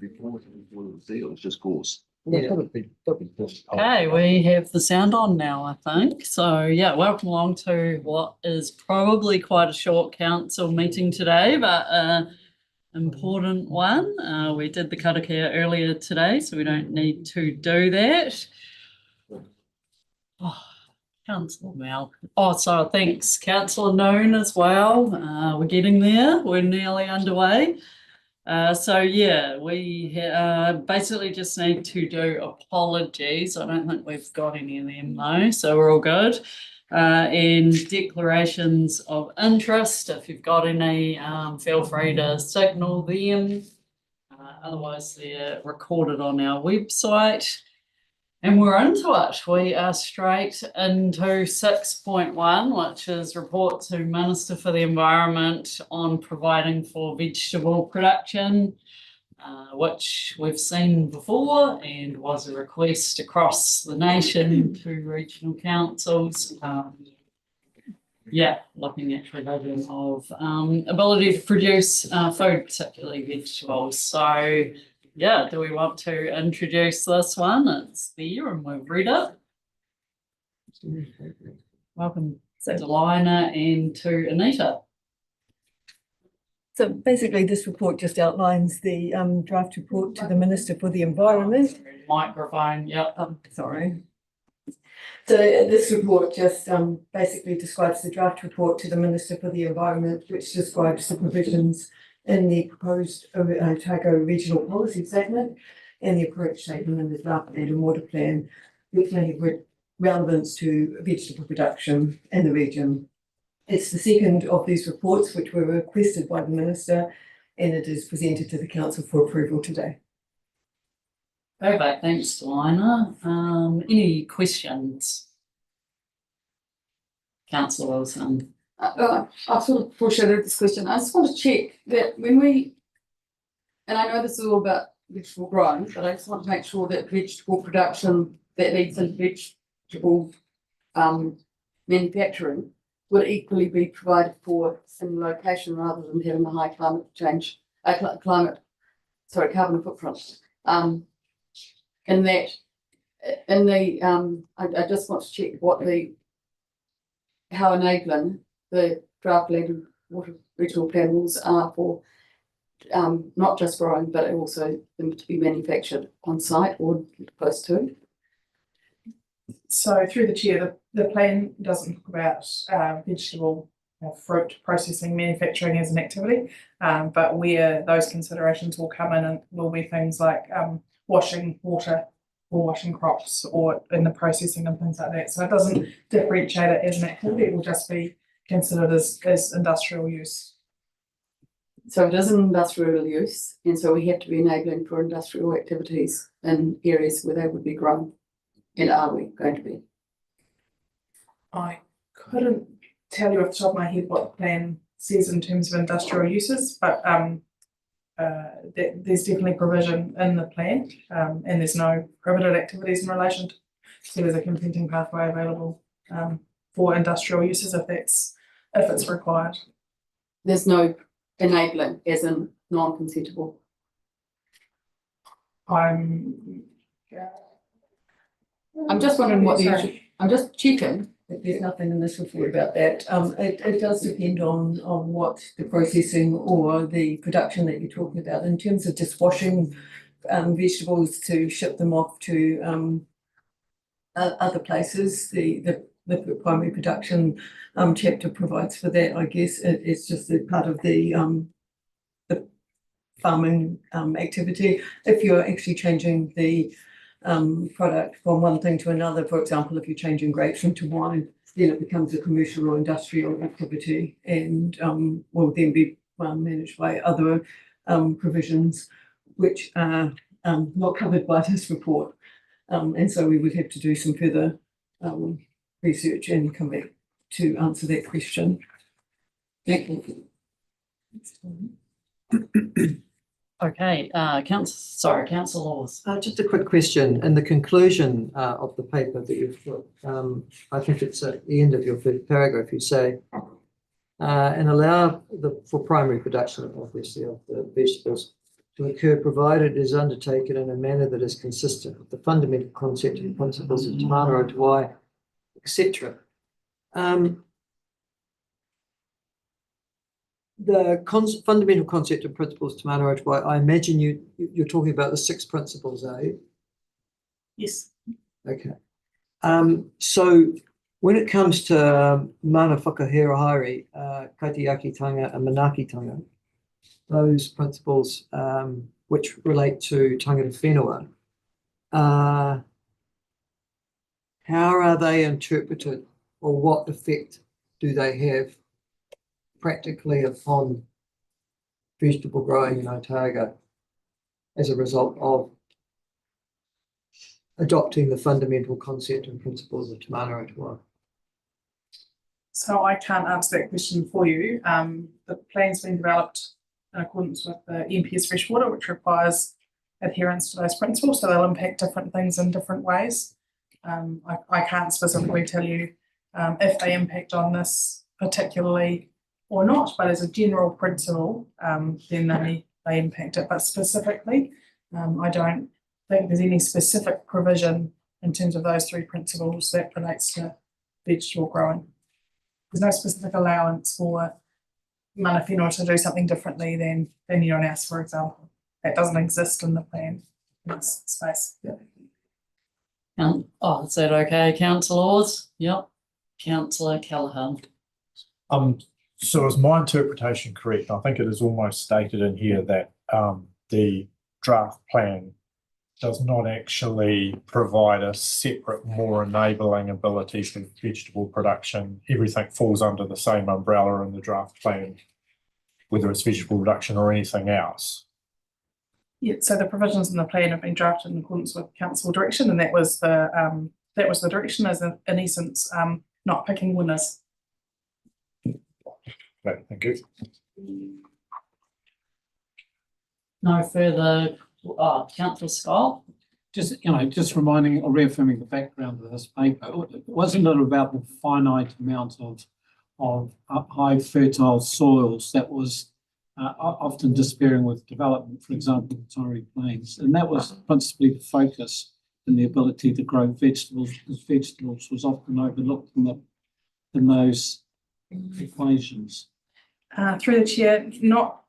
Before it was there, it was just gorse. Yeah. Okay, we have the sound on now, I think. So yeah, welcome along to what is probably quite a short council meeting today, but important one. We did the karakia earlier today, so we don't need to do that. Oh, Councillor Mel. Oh, so thanks, Councillor Noon as well. We're getting there. We're nearly underway. So yeah, we basically just need to do apologies. I don't think we've got any of them though, so we're all good. And declarations of interest. If you've got any, feel free to signal them. Otherwise, they're recorded on our website. And we're into it. We are straight into 6.1, which is report to Minister for the Environment on providing for vegetable production, which we've seen before and was a request across the nation to regional councils. Looking at provision of ability to produce food, particularly vegetables. So yeah, do we want to introduce this one? It's there and we've read it. Welcome to Lina and to Anita. So basically this report just outlines the draft report to the Minister for the Environment. Microphone, yep. Sorry. So this report just basically describes the draft report to the Minister for the Environment, which describes the provisions in the proposed Otago Regional Policy Statement and the approach statement in the draft land and water plan, which may have relevance to vegetable production in the region. It's the second of these reports which were requested by the Minister, and it is presented to the Council for approval today. Perfect, thanks, Lina. Any questions? Councillor Wilson. I sort of foreshadowed this question. I just want to check that when we, and I know this is all about vegetable growing, but I just want to make sure that vegetable production that leads into vegetable manufacturing would equally be provided for in location rather than having a high carbon footprint. And that in the I just want to check what how enabling the draft land and water regional plan rules are for not just growing, but also them to be manufactured on site or close to. So through the chair, the plan doesn't talk about vegetable or fruit processing, manufacturing as an activity, but where those considerations will come in and will be things like washing water or washing crops or in the processing and things like that. So it doesn't differentiate it as an activity, it will just be considered as industrial use. So it is an industrial use, and so we have to be enabling for industrial activities in areas where they would be grown. And are we going to be? I couldn't tell you off the top of my head what the plan says in terms of industrial uses, but there's definitely provision in the plan, and there's no prohibited activities in relation to, so there's a consenting pathway available for industrial uses if it's required. There's no enabling as in non-consentable. I'm just wondering what the issue, I'm just checking. There's nothing in this report about that. It does depend on what the processing or the production that you're talking about. In terms of just washing vegetables to ship them off to other places, the primary production chapter provides for that. I guess it's just a part of the farming activity. If you're actually changing the product from one thing to another, for example, if you're changing grapes into wine, then it becomes a commercial or industrial activity and will then be managed by other provisions which are not covered by this report. And so we would have to do some further research and come back to answer that question. Thank you. Okay, Councillor Laws. Just a quick question. In the conclusion of the paper that you've put, I think it's at the end of your first paragraph, you say, and allow for primary production, obviously, of the vegetables, to occur provided it is undertaken in a manner that is consistent with the fundamental concept and principles of Te Manawa Te Wai, etc. The fundamental concept and principles of Te Manawa Te Wai, I imagine you're talking about the 6 principles, are you? Yes. Okay. So when it comes to mana whakahira kaitiakitanga and manakitanga, those principles which relate to tangata whenua, how are they interpreted, or what effect do they have practically upon vegetable growing in Otago as a result of adopting the fundamental concept and principles of Te Manawa Te Wai? So I can't answer that question for you. The plan's been developed in accordance with the MPS freshwater, which requires adherence to those principles, so they'll impact different things in different ways. I can't specifically tell you if they impact on this particularly or not, but as a general principle, then they impact it. But specifically, I don't think there's any specific provision in terms of those 3 principles that relates to vegetable growing. There's no specific allowance for mana whenua to do something differently than Ionaus, for example. That doesn't exist in the plan in this space. Is that okay, councillors? Yep. Councillor Callaghan. So is my interpretation correct? I think it is almost stated in here that the draft plan does not actually provide a separate, more enabling ability for vegetable production. Everything falls under the same umbrella in the draft plan, whether it's vegetable production or anything else. Yeah, so the provisions in the plan have been drafted in accordance with council direction, and that was the direction, as in essence, not picking winners. Right, thank you. No further, councillor Scott? Just reminding or reaffirming the background of this paper, wasn't it about the finite amount of high fertile soils that was often despairing with development, for example, the Torrey Plains, and that was principally the focus in the ability to grow vegetables, because vegetables was often overlooked in those equations. Through the chair, not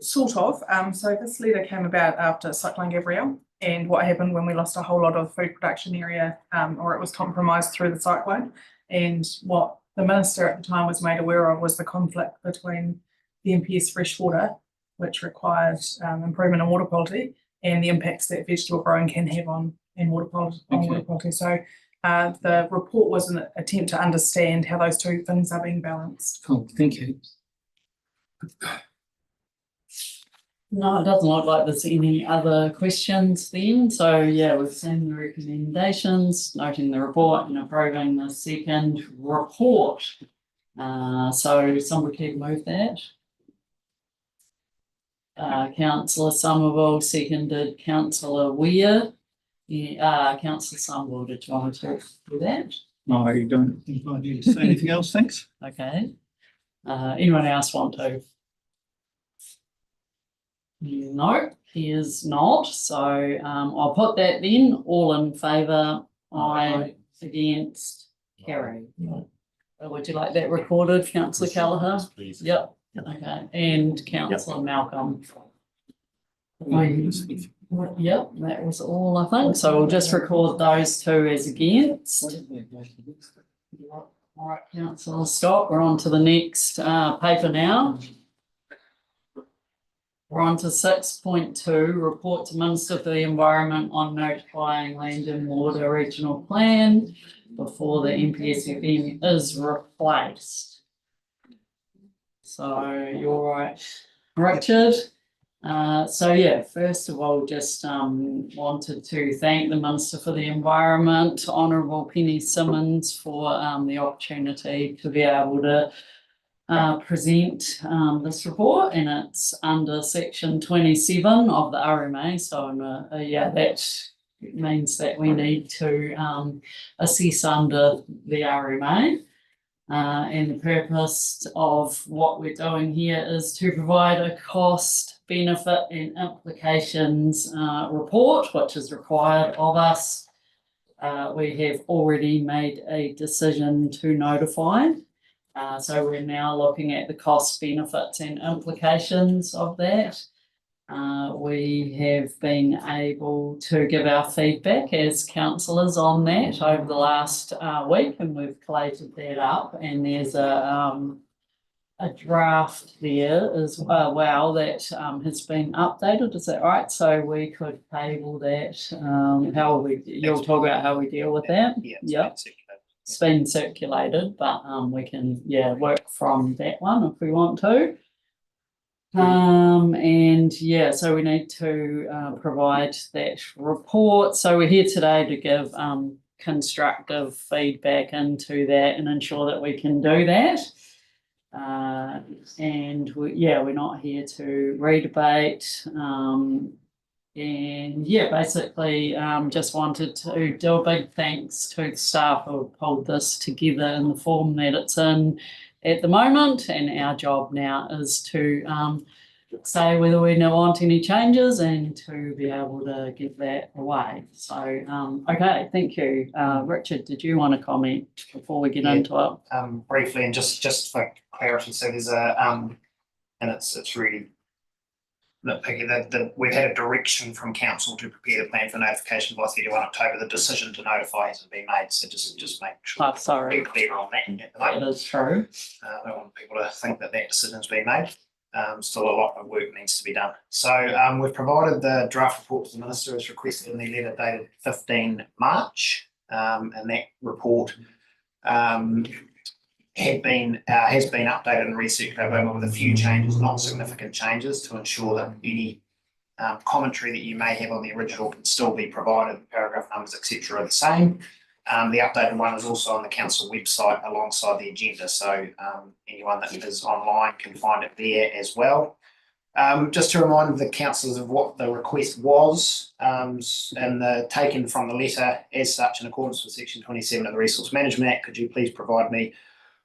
sort of. So this letter came about after Cyclone Gabrielle, and what happened when we lost a whole lot of food production area, or it was compromised through the cyclone. And what the minister at the time was made aware of was the conflict between the MPS freshwater, which requires improvement in water quality, and the impacts that vegetable growing can have on water quality. So the report was an attempt to understand how those 2 things are being balanced. Cool, thank you. No, it doesn't look like there's any other questions then. So yeah, we've seen the recommendations, noting the report and approving the second report. So somebody can move that. Councillor Somerville seconded Councillor Weir. Councillor Somerville, did you want to do that? No, I don't think I need to say anything else, thanks. Okay. Anyone else want to? No, he is not. So I'll put that then. All in favour, aye, against, carry. Would you like that recorded, Councillor Callaghan? Please. Yep. Okay, and Councillor Malcolm. Yep, that was all, I think. So we'll just record those 2 as against. All right, Councillor Scott, we're on to the next paper now. We're on to 6.2, report to Minister for the Environment on notifying Land and Water Regional Plan before the MPSFM is replaced. So you're right, Richard. So yeah, first of all, just wanted to thank the Minister for the Environment, Honourable Penny Simmons, for the opportunity to be able to present this report, and it's under section 27 of the RMA. So yeah, that means that we need to assess under the RMA. And the purpose of what we're doing here is to provide a cost, benefit and implications report, which is required of us. We have already made a decision to notify. So we're now looking at the costs, benefits and implications of that. We have been able to give our feedback as councillors on that over the last week, and we've collated that up, and there's a draft there as well that has been updated. Is that right? So we could table that. How will you'll talk about how we deal with that? Yeah. It's been circulated, but we can work from that one if we want to. And so we need to provide that report. So we're here today to give constructive feedback into that and ensure that we can do that. And we're not here to re-debate. And basically just wanted to do a big thanks to the staff who have pulled this together in the form that it's in at the moment, and our job now is to say whether we want any changes and to be able to give that away. So okay, thank you. Richard, did you want to comment before we get into it? Briefly, and just for clarity, so there's a and it's really nitpicky that we've had a direction from council to prepare the plan for notification by 31 October. The decision to notify hasn't been made, so just make sure Sorry, we're clear on that at the that moment. is true. I don't want people to think that decision's been made. Still a lot of work needs to be done. So we've provided the draft report to the Minister as requested in the letter dated 15 March, and that report has been updated and recirculated with a few changes, not significant changes, to ensure that any commentary that you may have on the original can still be provided. The paragraph numbers, etc., are the same. The updated one is also on the council website alongside the agenda, so anyone that is online can find it there as well. Just to remind the councillors of what the request was, and taken from the letter as such in accordance with section 27 of the Resource Management Act, could you please provide me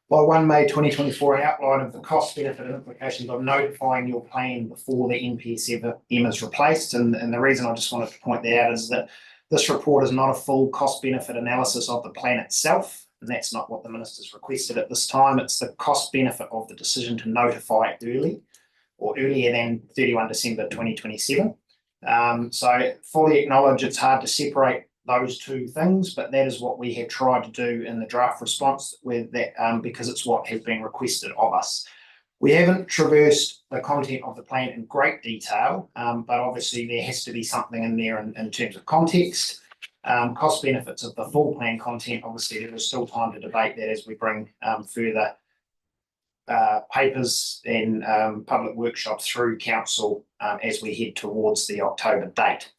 by 1 May 2024 an outline of the cost, benefit and implications of notifying your plan before the NPSM is replaced? And the reason I just wanted to point that out is that this report is not a full cost benefit analysis of the plan itself, and that's not what the Minister's requested at this time. It's the cost benefit of the decision to notify early or earlier than 31 December 2027. So fully acknowledge it's hard to separate those two things, but that is what we have tried to do in the draft response with that, because it's what has been requested of us. We haven't traversed the content of the plan in great detail, but obviously there has to be something in there in terms of context. Cost benefits of the full plan content, obviously there is still time to debate that as we bring further papers and public workshops through council as we head towards the October date.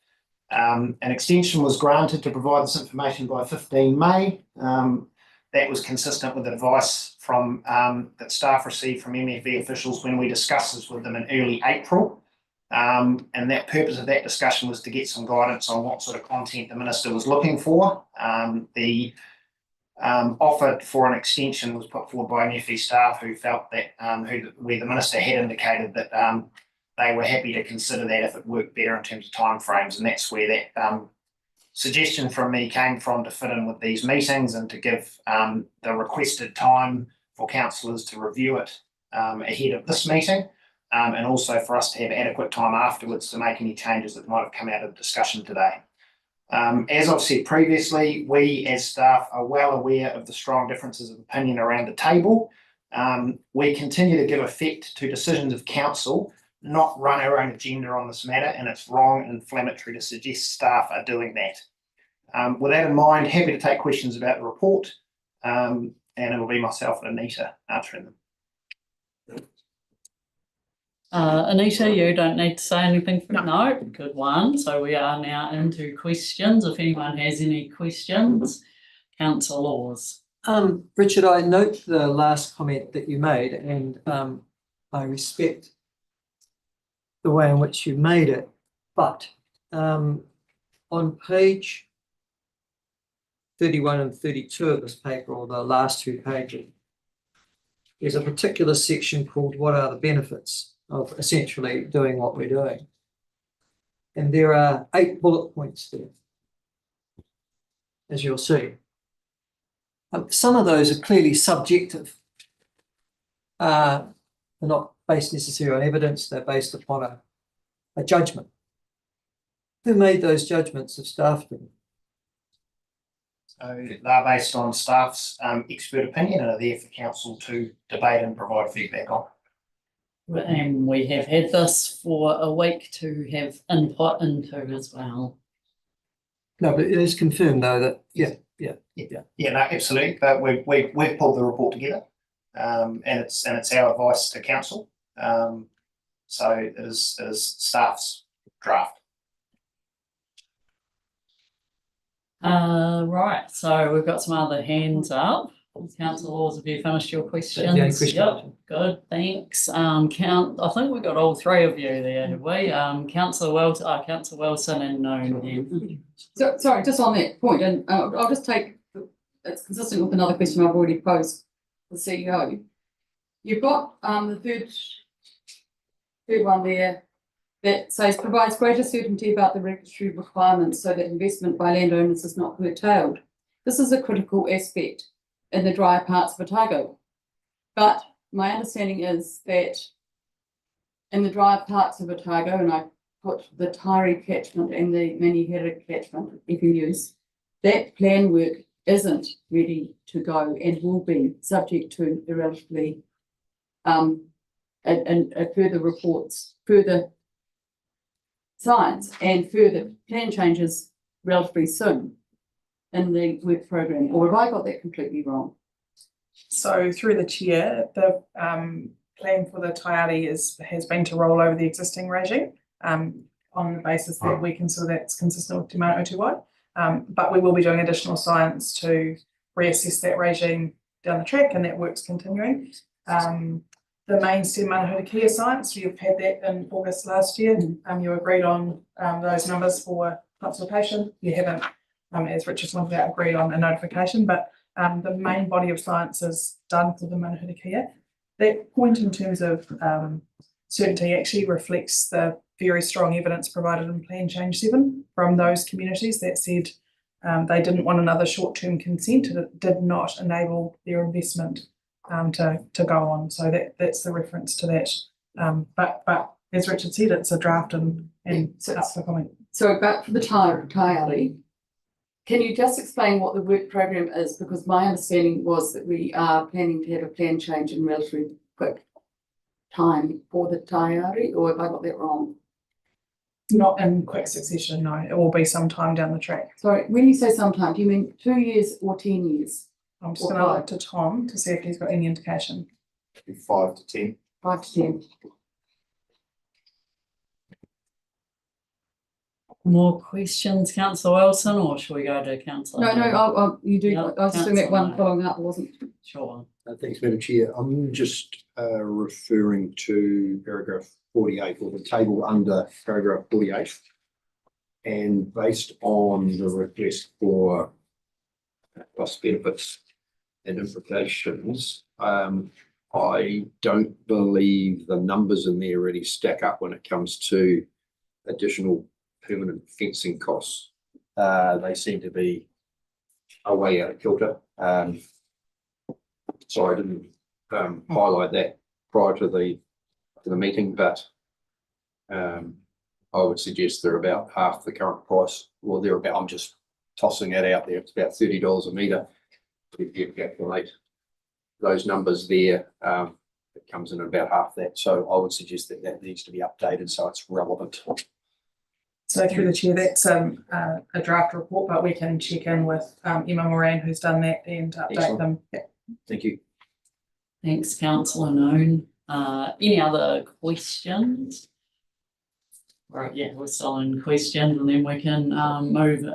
An extension was granted to provide this information by 15 May. That was consistent with advice from that staff received from MFE officials when we discussed this with them in early April. And that purpose of that discussion was to get some guidance on what sort of content the Minister was looking for. The offer for an extension was put forward by MFE staff who felt that where the Minister had indicated that they were happy to consider that if it worked better in terms of timeframes, and that's where that suggestion from me came from, to fit in with these meetings and to give the requested time for councillors to review it ahead of this meeting, and also for us to have adequate time afterwards to make any changes that might have come out of the discussion today. As I've said previously, we as staff are well aware of the strong differences of opinion around the table. We continue to give effect to decisions of council, not run our own agenda on this matter, and it's wrong and inflammatory to suggest staff are doing that. With that in mind, happy to take questions about the report, and it'll be myself and Anita answering them. Anita, you don't need to say anything. No, good one. So we are now into questions. If anyone has any questions, councillors. Richard, I note the last comment that you made, and I respect the way in which you made it, but on page 31 and 32 of this paper, or the last two pages, there's a particular section called what are the benefits of essentially doing what we're doing. And there are 8 bullet points there, as you'll see. Some of those are clearly subjective. They're not based necessarily on evidence, they're based upon a judgment. Who made those judgments of staff? So they're based on staff's expert opinion and are there for council to debate and provide feedback on. And we have had this for a week to have input into as well. No, but it is confirmed though that, yeah. Yeah, no, absolutely, but we've pulled the report together, and it's our advice to council. So it is staff's draft. Right, so we've got some other hands up. Councillors, have you finished your questions? The only question. Yep, good, thanks. I think we got all 3 of you there, have we? Councillor Wilson and Noon. So, sorry, just on that point, and I'll just take, it's consistent with another question I've already posed the CEO. You've got the third one there that says provides greater certainty about the regulatory requirements so that investment by landowners is not curtailed. This is a critical aspect in the drier parts of Otago. But my understanding is that in the drier parts of Otago, and I put the Tairi catchment and the Manihera catchment, you can use, that plan work isn't ready to go and will be subject to a relatively and further reports, further science and further plan changes relatively soon in the work program, or have I got that completely wrong? So through the chair, the plan for the Taiari has been to roll over the existing regime on the basis that we consider that's consistent with Te Mana Utuwai. But we will be doing additional science to reassess that regime down the track, and that work's continuing. The main stem Manahutakia science, you've had that in August last year. You agreed on those numbers for consultation. You haven't, as Richard pointed out, agreed on a notification, but the main body of science is done for the Manahutakia. That point in terms of certainty actually reflects the very strong evidence provided in Plan Change 7 from those communities that said they didn't want another short-term consent and it did not enable their investment to go on. So that's the reference to that. But as Richard said, it's a draft and up for comment. So back for the Taiari, can you just explain what the work program is? Because my understanding was that we are planning to have a plan change in relatively quick time for the Taiari, or have I got that wrong? Not in quick succession, no. It will be some time down the track. Sorry, when you say sometime, do you mean 2 years or 10 years? I'm just going to look to Tom to see if he's got any indication. 5 to 10. 5 to 10. More questions, Councillor Wilson, or shall we go to Councillor? No, you do. Yeah, I was just doing that one Councillor. following up, wasn't it? Sure. Thanks, Madam Chair. I'm just referring to paragraph 48 or the table under paragraph 48. And based on the request for cost benefits and implications, I don't believe the numbers in there really stack up when it comes to additional permanent fencing costs. They seem to be a way out of kilter. So I didn't highlight that prior to the meeting, but I would suggest they're about half the current price, or they're about. I'm just tossing that out there. It's about $30 a metre. If you calculate those numbers there, it comes in at about half that. So I would suggest that needs to be updated so it's relevant. So through the chair, that's a draft report, but we can check in with Emma Moran, who's done that, and update Excellent. them. Yeah. Thank you. Thanks, Councillor Noon. Any other questions? Right, yeah, we're still in questions, and then we can move.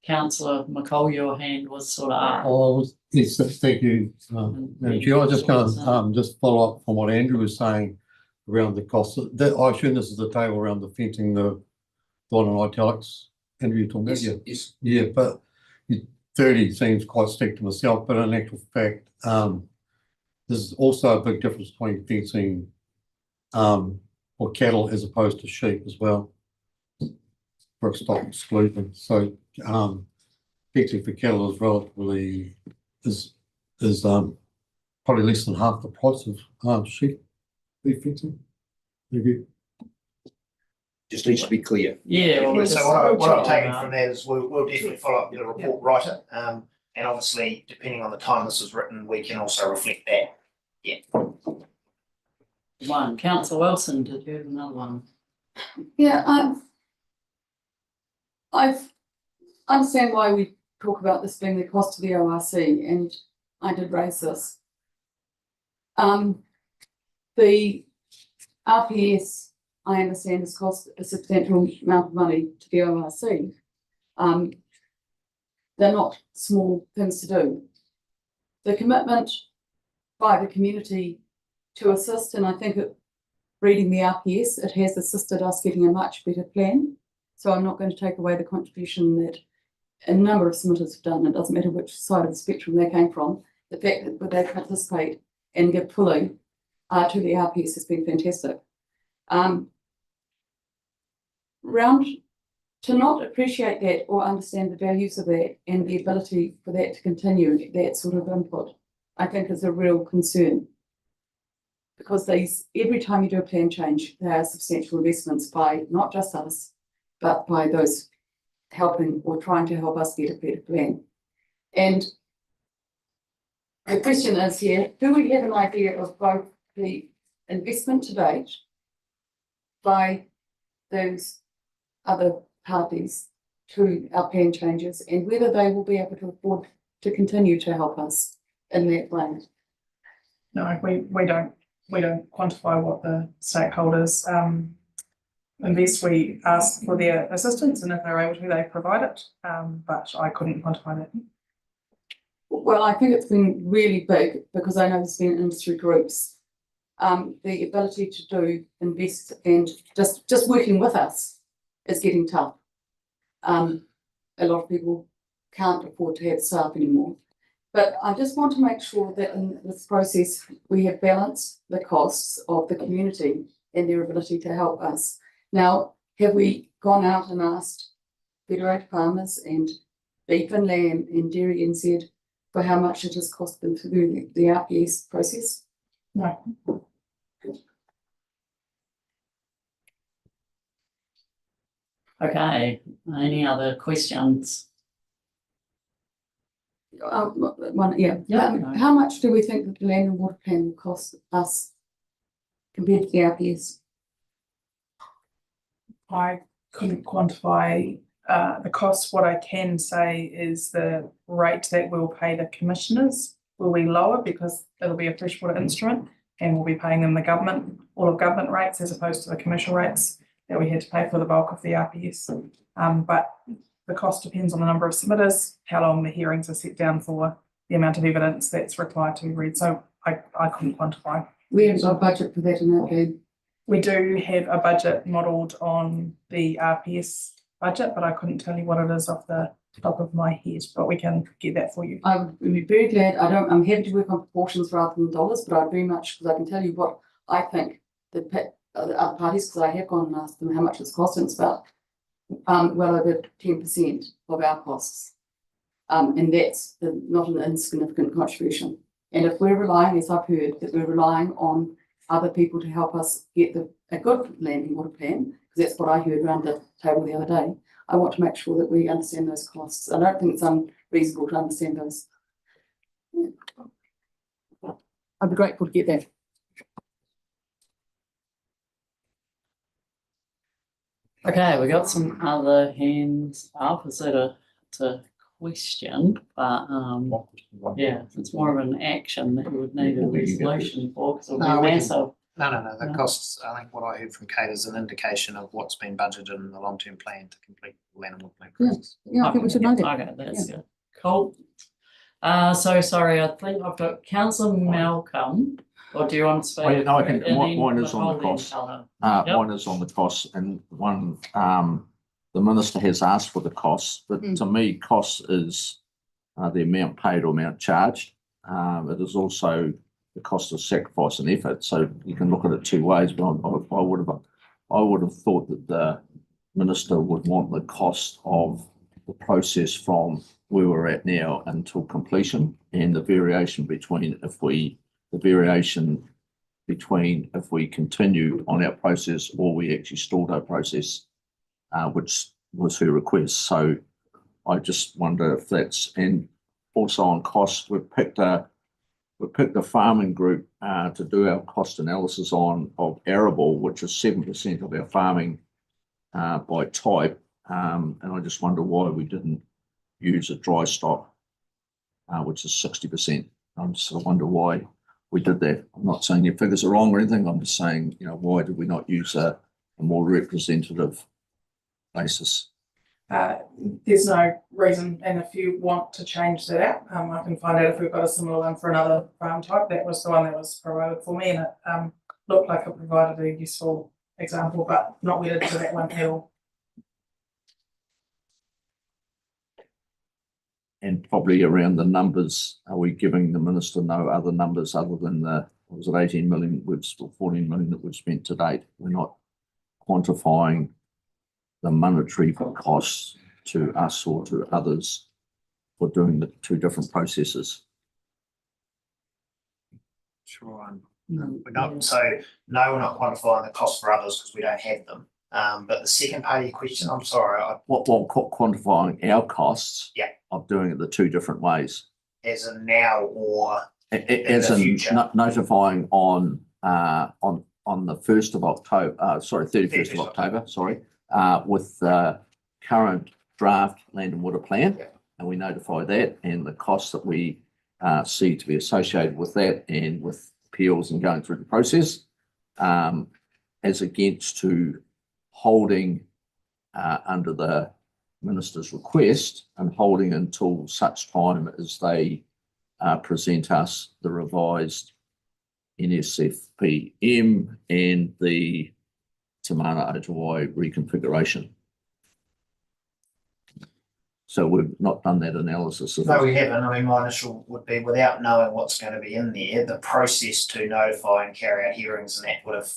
Councillor McCall, your hand was sort of up. Oh, yes, thank you, Madam Chair. I was just going to just follow up from what Andrew was saying around the cost. I assume this is the table around the fencing, the one in italics. Andrew, you talking about? Yeah. Yes. Yeah, but 30 seems quite steep to myself, but in actual fact, there's also a big difference between fencing for cattle as opposed to sheep as well. For stock exclusion, so fencing for cattle is relatively is probably less than half the price of sheep beef fencing. Maybe. Just needs to be clear. Yeah. well, So just- what I'm taking from that is we'll definitely follow up with a report writer. And obviously, depending on the time this was written, we can also reflect that. One, Councillor Wilson, did you have another one? Yeah, I understand why we talk about this being the cost to the ORC, and I did raise this. The RPS, I understand, has cost a substantial amount of money to the ORC. They're not small things to do. The commitment by the community to assist, and I think reading the RPS, it has assisted us getting a much better plan. So I'm not going to take away the contribution that a number of submitters have done. It doesn't matter which side of the spectrum they came from. The fact that they participate and give fully to the RPS has been fantastic. To not appreciate that or understand the values of that and the ability for that to continue, that sort of input, I think is a real concern. Because every time you do a plan change, there are substantial investments by not just us, but by those helping or trying to help us get a better plan. And the question is here, do we have an idea of both the investment to date by those other parties to our plan changes and whether they will be able to afford to continue to help us in that way? No, we don't quantify what the stakeholders invest. We ask for their assistance, and if they're able to, they provide it. But I couldn't quantify that. Well, I think it's been really big because I know there's been industry groups. The ability to invest and just working with us is getting tough. A lot of people can't afford to have staff anymore. But I just want to make sure that in this process, we have balanced the costs of the community and their ability to help us. Now, have we gone out and asked federated farmers and beef and lamb and dairy NZ for how much it has cost them through the RPS process? No. Okay, any other questions? Yeah. How much do we think that the land and water plan will cost us compared to the RPS? I couldn't quantify the cost. What I can say is the rate that we'll pay the commissioners will be lower because it'll be a freshwater instrument and we'll be paying them all of government rates as opposed to the commercial rates that we had to pay for the bulk of the RPS. But the cost depends on the number of submitters, how long the hearings are set down for, the amount of evidence that's required to be read. So I couldn't quantify. We haven't got a budget for that in that plan. We do have a budget modelled on the RPS budget, but I couldn't tell you what it is off the top of my head, but we can get that for you. I would be very glad. I'm happy to work on proportions rather than dollars, but I'd very much, because I can tell you what I think the other parties, because I have gone and asked them how much it's cost, and it's about well over 10% of our costs. And that's not an insignificant contribution. And if we're relying, as I've heard, that we're relying on other people to help us get a good land and water plan, because that's what I heard around the table the other day, I want to make sure that we understand those costs. I don't think it's unreasonable to understand those. I'd be grateful to get that. Okay, we got some other hands up. Is that it's a question? But yeah, it's more of an action that you would need a resolution for because it'll No, be we can- massive. No. The No. costs, I think what I heard from Kate is an indication of what's been budgeted in the long-term plan to complete the land and water plan process. Yeah, I think we should know that. Okay, that's good. Cool. So sorry, I think I've got Councillor Malcolm. Or do you want to speak? Oh, yeah, no, I can- And then mine is on the Nicole, then costs. Callum. Yep. Mine is on the costs and the minister has asked for the costs, but to me, costs is the amount paid or amount charged. It is also the cost of sacrifice and effort. So you can look at it two ways, but I would have thought that the minister would want the cost of the process from where we're at now until completion, and the variation between if we continue on our process or we actually stalled our process, which was her request. So I just wonder if that's, and also on costs, we've picked a farming group to do our cost analysis of arable, which is 7% of our farming by type. And I just wonder why we didn't use a dry stock, which is 60%. I just sort of wonder why we did that. I'm not saying your figures are wrong or anything. I'm just saying, why did we not use a more representative basis? There's no reason, and if you want to change that out, I can find out if we've got a similar one for another farm type. That was the one that was provided for me, and it looked like it provided a useful example, but not wedded to that one at all. And probably around the numbers, are we giving the minister no other numbers other than was it 18 million, or 14 million that we've spent to date? We're not quantifying the monetary costs to us or to others for doing the two different processes. Sure. We're not, so no, we're not quantifying the cost for others because we don't have them. But the second part of your question, I'm sorry. What quantifying our costs of doing it the two different ways? As in now or as in the in future? Notifying on the 1st of October, 31st of October, with the current draft land and water plan, and we notify that and the costs that we see to be associated with that and with appeals and going through the process, as against to holding under the minister's request and holding until such time as they present us the revised NSFPM and the Te Mana Otawai reconfiguration. So we've not done that analysis. No, we haven't. I mean, my initial would be, without knowing what's going to be in there, the process to notify and carry out hearings and that would have,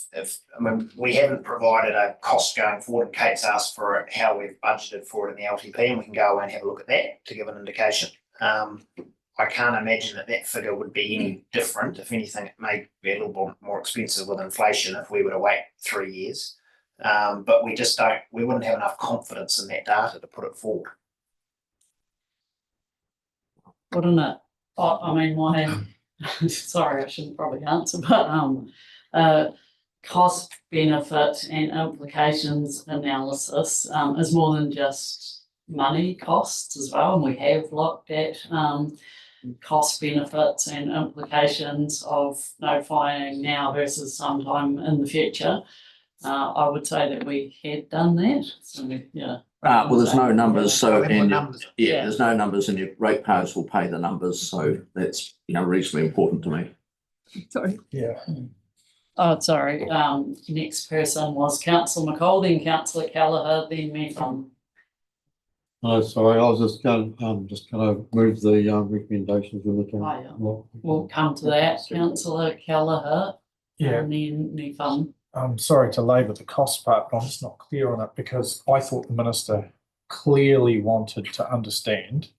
I mean, we haven't provided a cost going forward, and Kate's asked for how we've budgeted for it in the LTP, and we can go away and have a look at that to give an indication. I can't imagine that figure would be any different. If anything, it may be a little bit more expensive with inflation if we were to wait 3 years. But we wouldn't have enough confidence in that data to put it forward. Wouldn't it? I mean, sorry, I shouldn't probably answer, but cost, benefit and implications analysis is more than just money costs as well. And we have looked at cost, benefits and implications of notifying now versus sometime in the future. I would say that we had done that. So, yeah. Well, there's no numbers, so numbers. there's no numbers, and your ratepayers will pay the numbers, so that's reasonably important to me. Sorry. Yeah. Oh, sorry. Next person was Councillor McCall, then Councillor Kelleher, then me. Sorry, I was just going to move the recommendations in the town. We'll come to that. Councillor Kelleher. Yeah. And then Nefun. I'm sorry to labour the cost part, but I'm just not clear on it because I thought the minister clearly wanted to understand,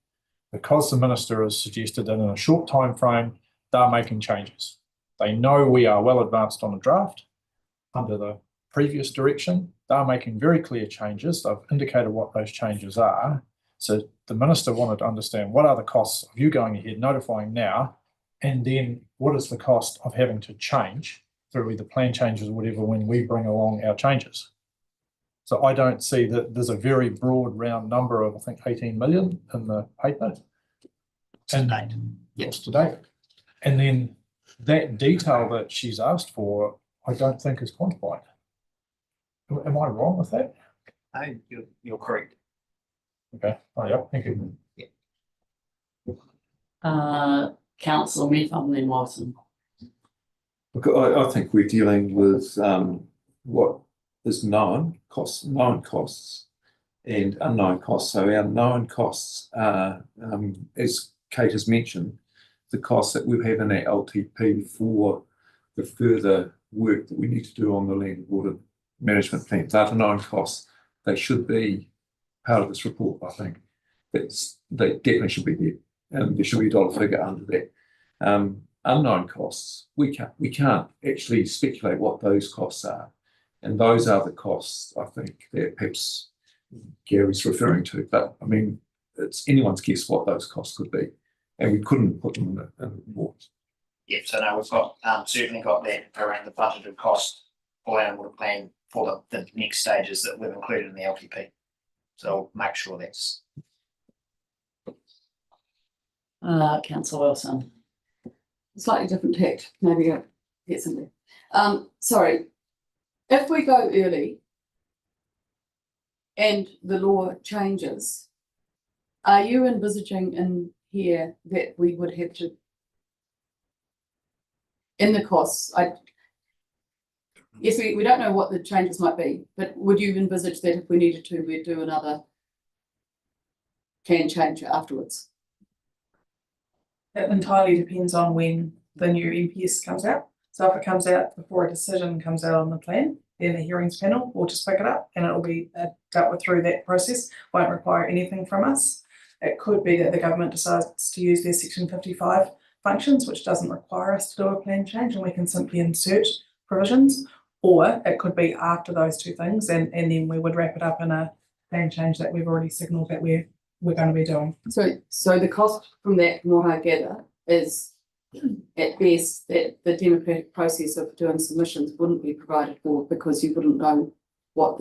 because the minister has suggested that in a short time frame they're making changes. They know we are well advanced on a draft under the previous direction. They're making very clear changes. They've indicated what those changes are. So the minister wanted to understand, what are the costs of you going ahead, notifying now, and then what is the cost of having to change through either plan changes or whatever when we bring along our changes. So I don't see that there's a very broad round number of, I think, 18 million in the paper. To date. Yes, to date. And then that detail that she's asked for, I don't think is quantified. Am I wrong with that? No, you're correct. Okay, oh yeah, thank you. Councillor Nefun, then Watson. Look, I think we're dealing with what is known costs and unknown costs. So our known costs are, as Kate has mentioned, the costs that we have in our LTP for the further work that we need to do on the land water management plan. They're the known costs. They should be part of this report, I think. They definitely should be there. And there should be a dollar figure under that. Unknown costs, we can't actually speculate what those costs are. And those are the costs, I think, that perhaps Gary's referring to. But I mean, it's anyone's guess what those costs could be. And we couldn't put them in the report. Yeah, so now we've got, certainly got that around the budgeted cost for our water plan for the next stages that we've included in the LTP. So make sure that's. Councillor Wilson. Slightly different tact, maybe I'll get something. Sorry, if we go early and the law changes, are you envisaging in here that we would have to, in the costs, yes, we don't know what the changes might be, but would you envisage that if we needed to, we'd do another plan change afterwards? It entirely depends on when the new MPS comes out. So if it comes out before a decision comes out on the plan, then the hearings panel will just pick it up and it will be dealt with through that process. Won't require anything from us. It could be that the government decides to use their Section 55 functions, which doesn't require us to do a plan change, and we can simply insert provisions. Or it could be after those two things, and then we would wrap it up in a plan change that we've already signalled that we're going to be doing. So the cost from that, from what I gather, is at best that the democratic process of doing submissions wouldn't be provided for because you wouldn't know what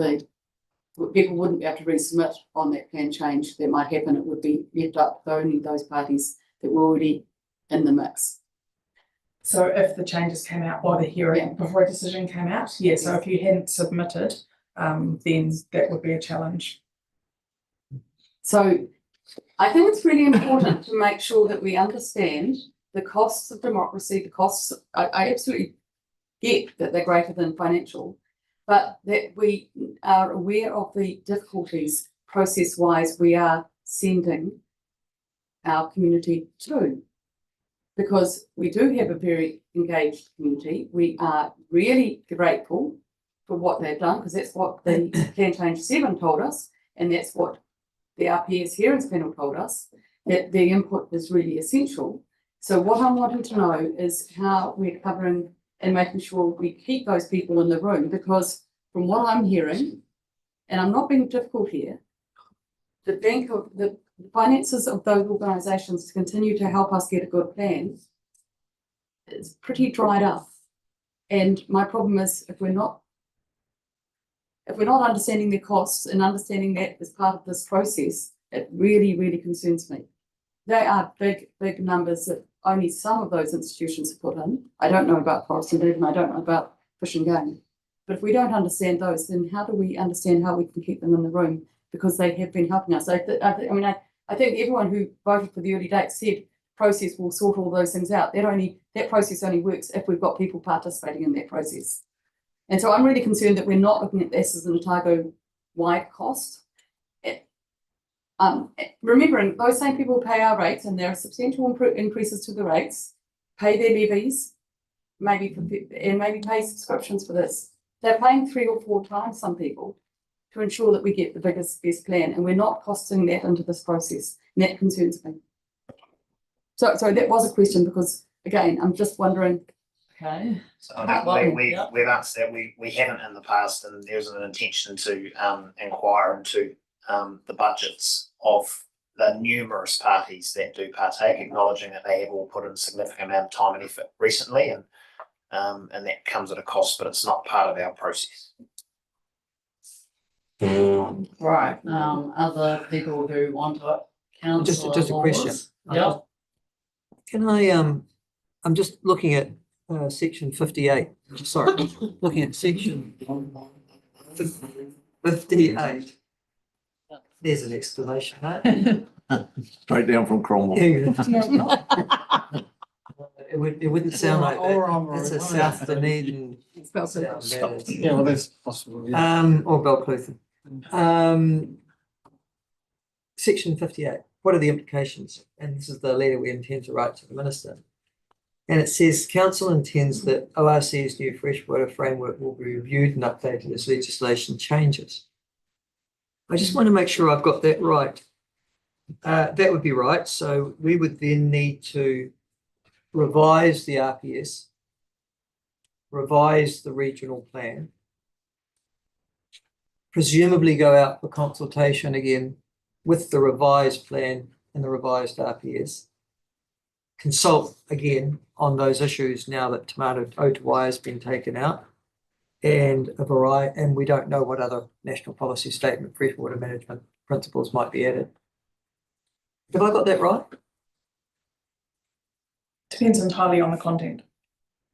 people wouldn't be able to resubmit on that plan change that might happen. It would be left up to only those parties that were already in the mix. So if the changes came out by the hearing before a decision came out, yeah. So if you hadn't submitted, then that would be a challenge. So I think it's really important to make sure that we understand the costs of democracy, the costs, I absolutely get that they're greater than financial, but that we are aware of the difficulties process-wise we are sending our community to. Because we do have a very engaged community. We are really grateful for what they've done, because that's what the Plan Change 7 told us, and that's what the RPS hearings panel told us, that the input is really essential. So what I'm wanting to know is how we're covering and making sure we keep those people in the room, because from what I'm hearing, and I'm not being difficult here, the finances of those organisations to continue to help us get a good plan is pretty dried up. And my problem is if we're not understanding the costs and understanding that as part of this process, it really, really concerns me. They are big, big numbers that only some of those institutions have put in. I don't know about Forest and Devon, I don't know about Fish and Game. But if we don't understand those, then how do we understand how we can keep them in the room? Because they have been helping us. I think everyone who voted for the early dates said process will sort all those things out. That process only works if we've got people participating in that process. And so I'm really concerned that we're not looking at this as an Otago-wide cost. Remembering those same people pay our rates, and there are substantial increases to the rates, pay their levies, maybe pay subscriptions for this. They're paying 3 or 4 times, some people, to ensure that we get the best plan, and we're not costing that into this process, and that concerns me. So that was a question, because again, I'm just wondering. Okay. So I think we've answered that. We haven't in the past, and there's an intention to inquire into the budgets of the numerous parties that do partake, acknowledging that they have all put in a significant amount of time and effort recently, and that comes at a cost, but it's not part of our process. Right, other people who want to counsel. Just a question. Yeah. Can I'm just looking at section 58, sorry, looking at section 58. There's an explanation, right? Straight down from Cromwell. It wouldn't sound like that. It's a South Dunedin. Yeah, well, that's possible. Yeah. Or Belcluthan. Section 58. what are the implications? And this is the letter we intend to write to the minister. And it says, council intends that ORC's new freshwater framework will be reviewed and updated as legislation changes. I just want to make sure I've got that right. That would be right. So we would then need to revise the RPS, revise the regional plan, presumably go out for consultation again with the revised plan and the revised RPS, consult again on those issues now that Tomato O2Y has been taken out, and and we don't know what other national policy statement freshwater management principles might be added. Have I got that right? Depends entirely on the content.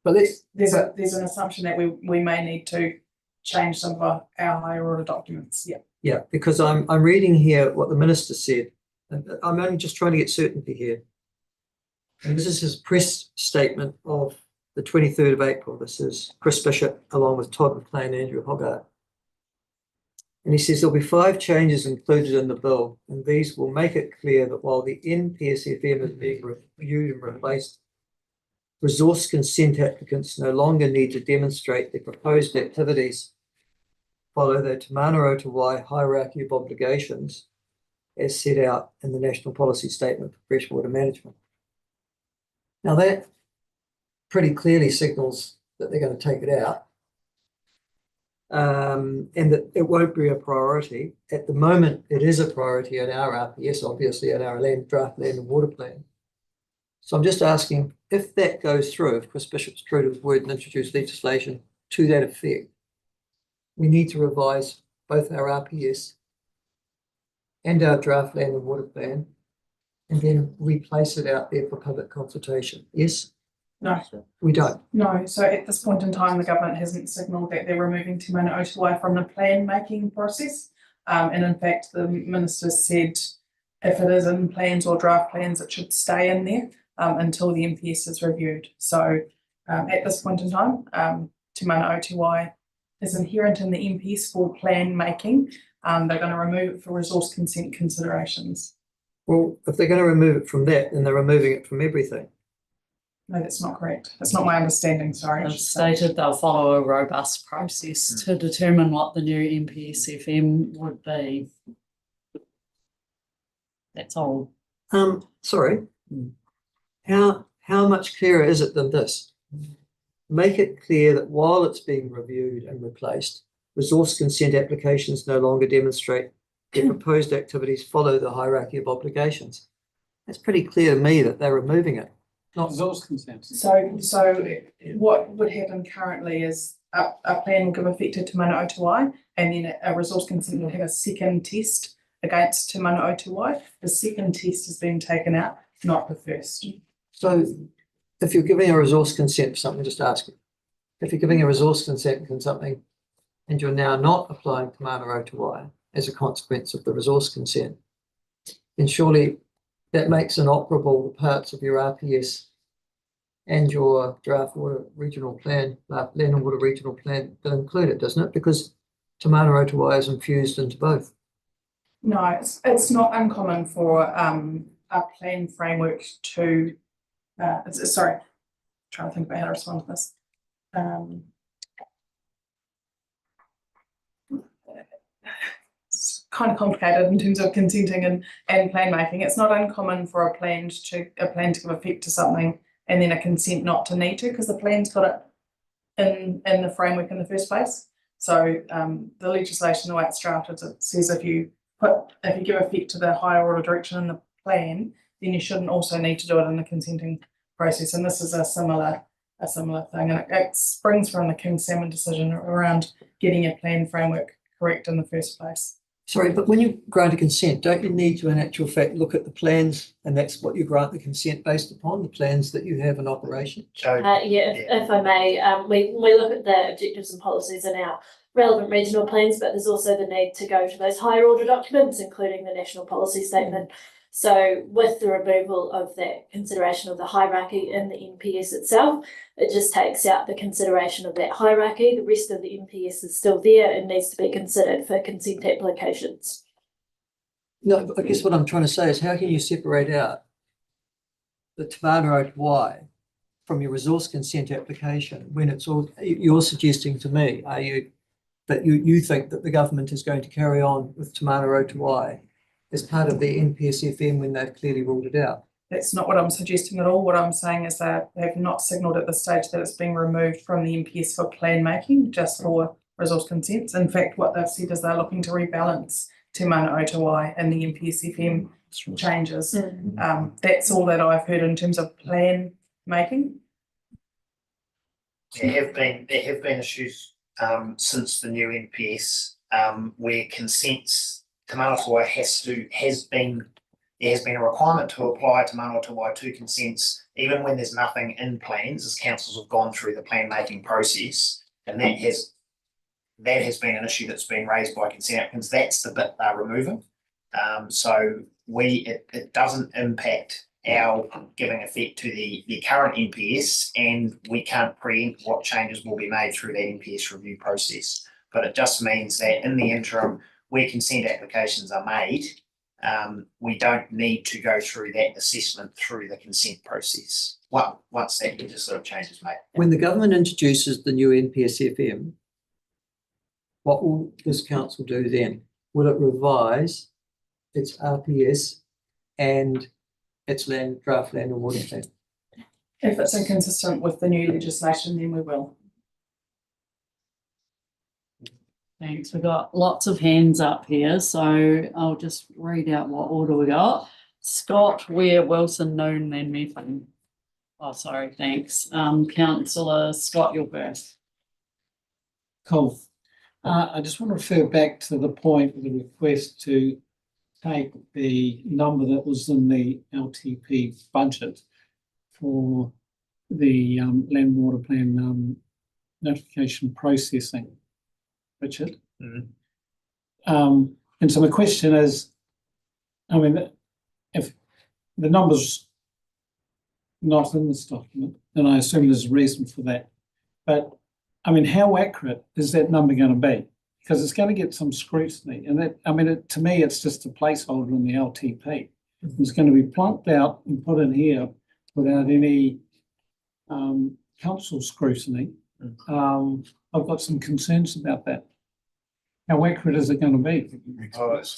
But There's an assumption that we may need to change some of our higher order documents. Yeah. yeah, because I'm reading here what the minister said, and I'm only just trying to get certainty here. And this is his press statement of the 23rd of April. This is Chris Bishop along with Todd McLean and Andrew Hogarth. And he says there'll be 5 changes included in the bill, and these will make it clear that while the NPSFM is being reviewed and replaced, resource consent applicants no longer need to demonstrate their proposed activities follow the Te Mana o Te Wai hierarchy of obligations as set out in the National Policy Statement for Freshwater Management. Now that pretty clearly signals that they're going to take it out, and that it won't be a priority. At the moment, it is a priority in our RPS, obviously, in our draft land and water plan. So I'm just asking, if that goes through, if Chris Bishop's true to his word and introduce legislation to that effect, we need to revise both our RPS and our draft land and water plan, and then replace it out there for public consultation. Yes? No. We don't. No, so at this point in time, the government hasn't signalled that they're removing Te Mana o Te Wai from the plan making process. And in fact, the minister said if it is in plans or draft plans, it should stay in there until the MPS is reviewed. So at this point in time, Te Mana o Te Wai is inherent in the MPS for plan making. They're going to remove it for resource consent considerations. Well, if they're going to remove it from that, then they're removing it from everything. No, that's not correct. That's not my understanding, sorry. They've stated they'll follow a robust process to determine what the new NPSFM would be. That's all. Sorry. How much clearer is it than this? Make it clear that while it's being reviewed and replaced, resource consent applications no longer demonstrate that proposed activities follow the hierarchy of obligations. It's pretty clear to me that they're removing it. Not resource consent. So what would happen currently is a plan will give effect to Te Mana o Te Wai, and then a resource consent will have a second test against Te Mana o Te Wai. The second test is being taken out, not the first. So if you're giving a resource consent for something, just ask it. If you're giving a resource consent for something and you're now not applying Te Mana o Te Wai as a consequence of the resource consent, then surely that makes inoperable the parts of your RPS and your draft water regional plan, land and water regional plan that include it, doesn't it? Because Te Mana o Te Wai is infused into both. No, it's not uncommon for a plan framework to, sorry, I'm trying to think about how to respond to this. It's kind of complicated in terms of consenting and plan making. It's not uncommon for a plan to give effect to something and then a consent not to need to, because the plan's got it in the framework in the first place. So the legislation, the way it's drafted, it says if you give effect to the higher order direction in the plan, then you shouldn't also need to do it in the consenting process. And this is a similar thing, and it springs from the King Salmon decision around getting a plan framework correct in the first place. Sorry, but when you grant a consent, don't you need to, in actual fact, look at the plans, and that's what you grant the consent based upon, the plans that you have in operation? If I may, we look at the objectives and policies in our relevant regional plans, but there's also the need to go to those higher order documents, including the National Policy Statement. So with the removal of that consideration of the hierarchy in the NPS itself, it just takes out the consideration of that hierarchy. The rest of the NPS is still there and needs to be considered for consent applications. No, but I guess what I'm trying to say is how can you separate out the Te Manawa Te Wai from your resource consent application when it's all, you're suggesting to me, are you, that you think that the government is going to carry on with Te Manawa Te Wai as part of the NPSFM when they've clearly ruled it out? That's not what I'm suggesting at all. What I'm saying is that they have not signalled at this stage that it's being removed from the MPS for plan making, just for resource consents. In fact, what they've said is they're looking to rebalance Te Manawa Te Wai and the MPSFM changes. That's all that I've heard in terms of plan making. There have been issues since the new NPS where consents Te Manawa Te Wai there has been a requirement to apply Te Manawa Te Wai to consents even when there's nothing in plans, as councils have gone through the plan making process, and that has been an issue that's been raised by consent applicants. That's the bit they're removing. So it doesn't impact our giving effect to the current NPS, and we can't preempt what changes will be made through that NPS review process. But it just means that in the interim, where consent applications are made, we don't need to go through that assessment through the consent process. Once that legislative change is made. When the government introduces the new NPSFM, what will this council do then? Will it revise its RPS and its draft land and water plan? If it's inconsistent with the new legislation, then we will. Thanks. We've got lots of hands up here, so I'll just read out what order we got. Scott, Ware, Wilson, Noon, then Methven. Oh, sorry, thanks. Councillor Scott, you're first. Cool. I just want to refer back to the point of the request to take the number that was in the LTP budget for the land water plan notification processing. Richard. And so my question is, I mean, if the number's not in this document, then I assume there's a reason for that. But I mean, how accurate is that number going to be? Because it's going to get some scrutiny. And that, I mean, to me, it's just a placeholder in the LTP. It's going to be plunked out and put in here without any council scrutiny. I've got some concerns about that. How accurate is it going to be? Oh, it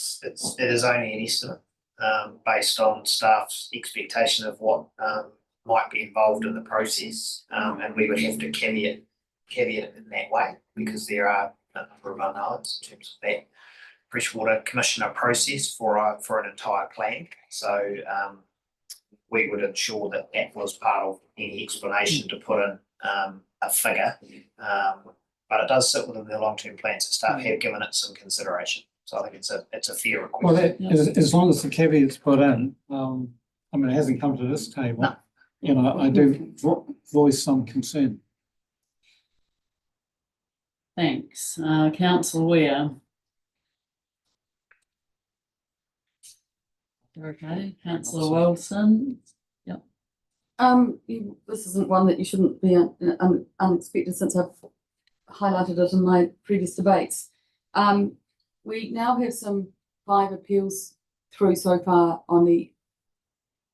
is only an estimate based on staff's expectation of what might be involved in the process, and we would have to caveat it in that way because there are a number of unknowns in terms of that freshwater commissioner process for an entire plan. So we would ensure that that was part of any explanation to put in a figure. But it does sit within the long-term plans. So staff have given it some consideration. So I think it's a fair request. Well, as long as the caveat's put in, I mean, it hasn't come to this table. No. You know, I do voice some concern. Thanks. Councillor Ware. Okay, Councillor Wilson. Yep. This isn't one that you shouldn't be unexpected since I've highlighted it in my previous debates. We now have some 5 appeals through so far on the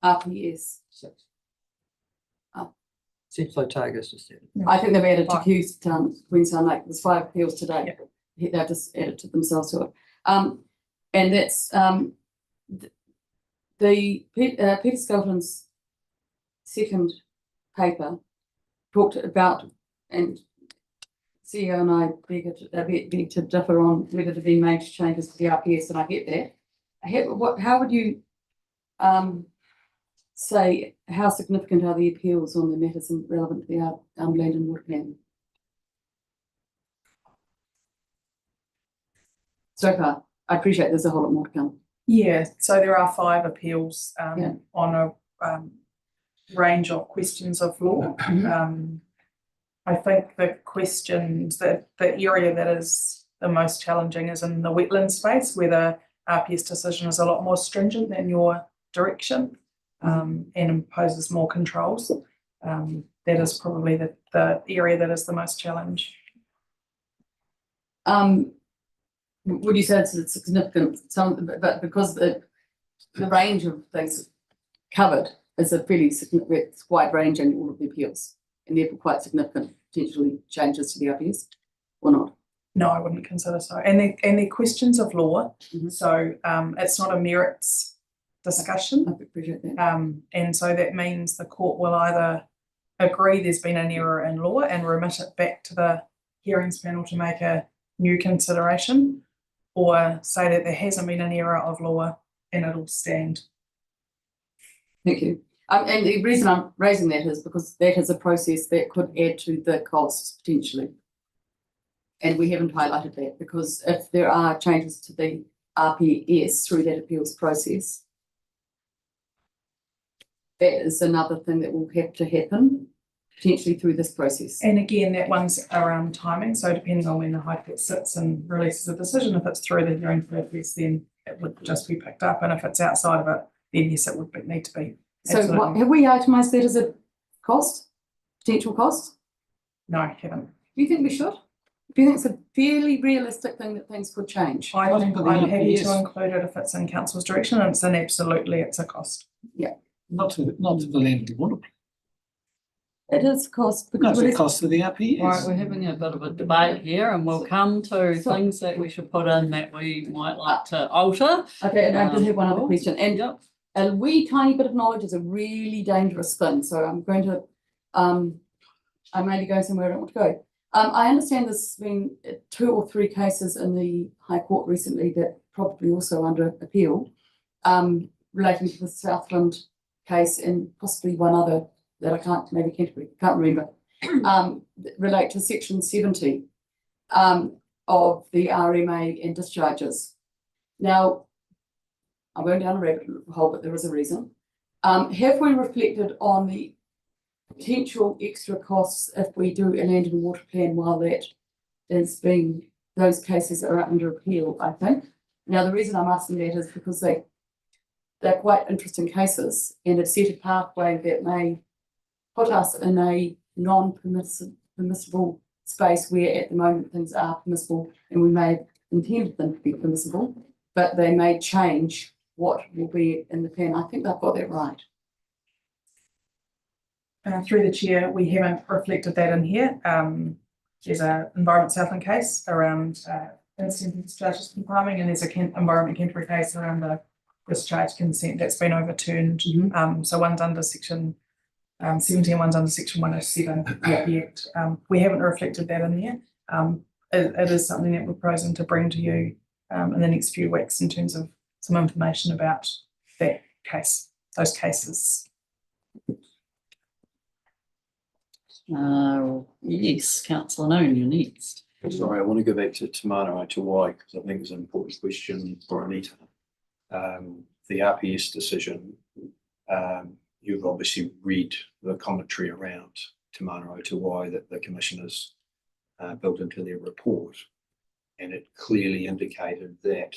RPS. Seems like Otago's just said. I think they've added to Queenstown Lake. There's 5 appeals today. They've just added to themselves to it. And that's Peter Skelton's second paper talked about, and CEO and I beg to differ on whether there be major changes to the RPS, and I get that. How would you say how significant are the appeals on the matters relevant to the land and water plan so far? I appreciate there's a whole lot more to come. Yeah, so there are 5 appeals on a range of questions of law. I think the questions that the area that is the most challenging is in the wetland space, where the RPS decision is a lot more stringent than your direction and imposes more controls. That is probably the area that is the most challenge. would you say it's significant, but because the range of things covered is a fairly significant, wide range in all of the appeals, and therefore quite significant potentially changes to the RPS, or not? No, I wouldn't consider so. And they're questions of law, Mhm. so it's not a merits discussion. I appreciate that. And so that means the court will either agree there's been an error in law and remit it back to the hearings panel to make a new consideration, or say that there hasn't been an error of law and it'll stand. Thank you. And the reason I'm raising that is because that is a process that could add to the costs potentially. And we haven't highlighted that, because if there are changes to the RPS through that appeals process, that is another thing that will have to happen potentially through this process. And again, that one's around timing, so depending on when the High Court sits and releases a decision, if it's through the hearing process, then it would just be picked up, and if it's outside of it, then yes, it would need to be. So what, have we itemised that as a cost, potential cost? No, I haven't. Do you think we should? Do you think it's a fairly realistic thing that things could change? I think for the I'm happy RPS. to include it if it's in council's direction, and it's an absolutely, it's a cost. Not to the land and water. It is a cost No, because it's the cost of the RPS. Right, we're having a bit of a debate here, and we'll come to things that we should put in that we might like to alter. okay, and I did have one other Cool. question, and Yep. a wee tiny bit of knowledge is a really dangerous thing, so I'm going to, I may be going somewhere I don't want to go. I understand there's been 2 or 3 cases in the High Court recently that probably also under appeal, relating to the Southland case and possibly one other that I can't remember, relate to section 70 of the RMA and discharges. Now, I'm going down a rabbit hole, but there is a reason. Have we reflected on the potential extra costs if we do a land and water plan while that is being, those cases are under appeal, I think? Now, the reason I'm asking that is because they're quite interesting cases, and it's set a pathway that may put us in a non-permissible space where at the moment things are permissible, and we may have intended them to be permissible, but they may change what will be in the plan. I think they've got that right. Through the chair, we haven't reflected that in here. There's an Environment Southland case around incidental discharges from farming, and there's a Environment Canterbury case around the discharge consent that's been overturned. So one's under section 70 and one's under section 107 of the Act. We haven't reflected that in there. It is something that we're proposing to bring to you in the next few weeks in terms of some information about that case, those cases. Yes, councillor Noon, you're next. Sorry, I want to go back to Te Manawa Te Wai because I think it's an important question for Anita. The RPS decision, you've obviously read the commentary around Te Manawa Te Wai that the commissioners built into their report, and it clearly indicated that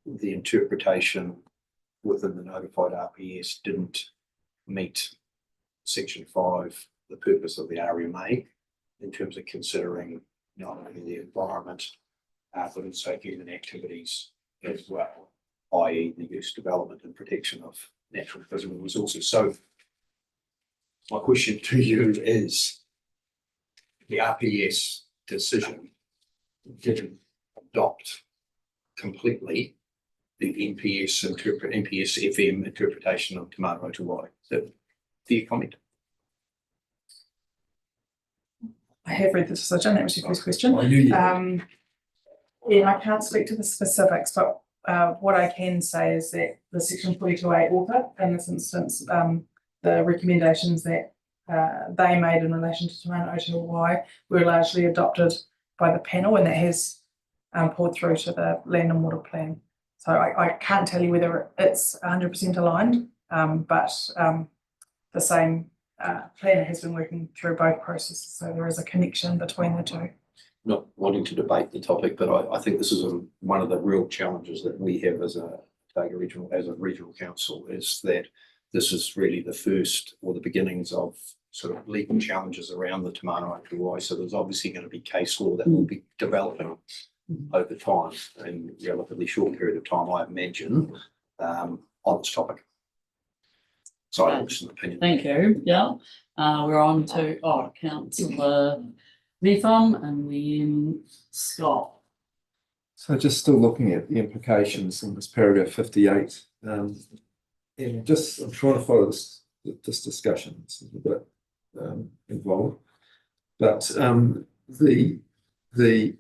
the interpretation within the notified RPS didn't meet Section 5, the purpose of the RMA, in terms of considering not only the environment, but also human activities as well, i.e. the use, development and protection of natural and physical resources. So my question to you is, the RPS decision didn't adopt completely the NPS FM interpretation of Te Manawa Te Wai. So, fair comment? I have read the decision. That was your first question. I knew you did. Yeah, I can't speak to the specifics, but what I can say is that the section 42A author, in this instance, the recommendations that they made in relation to Te Manawa Te Wai were largely adopted by the panel, and that has pulled through to the land and water plan. So I can't tell you whether it's 100% aligned, but the same planner has been working through both processes, so there is a connection between the two. Not wanting to debate the topic, but I think this is one of the real challenges that we have as a Otago regional council, is that this is really the first or the beginnings of sort of legal challenges around the Te Manawa Te Wai. So there's obviously going to be case law that will be developing over time, in a relatively short period of time, I imagine, on this topic. So just an opinion. Thank you, yeah. We're on to, councillor Nefum and then Scott. So just still looking at the implications in this paragraph 58, and just I'm trying to follow this discussion. It's a bit involved, but the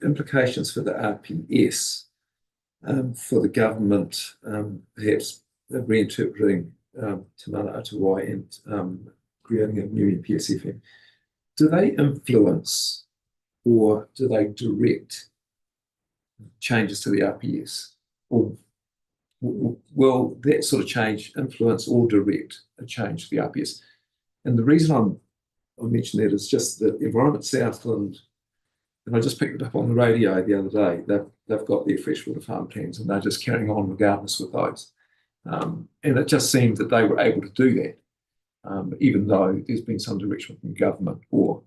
implications for the RPS for the government, perhaps reinterpreting Te Mana Atawai and creating a new EPSFM, do they influence or do they direct changes to the RPS, or will that sort of change influence or direct a change to the RPS? And the reason I mention that is just that Environment Southland, and I just picked it up on the radio the other day, they've got their freshwater farm plans and they're just carrying on regardless with those. And it just seemed that they were able to do that, even though there's been some direction from government, or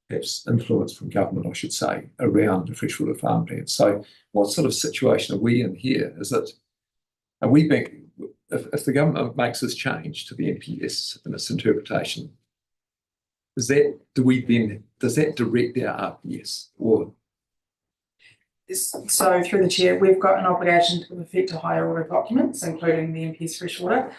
perhaps influence from government, I should say, around the freshwater farm plans. So what sort of situation are we in here? Are we being, if the government makes this change to the NPS in its interpretation, does that direct our RPS, or? So through the chair, we've got an obligation to give effect to higher order documents, including the NPS freshwater.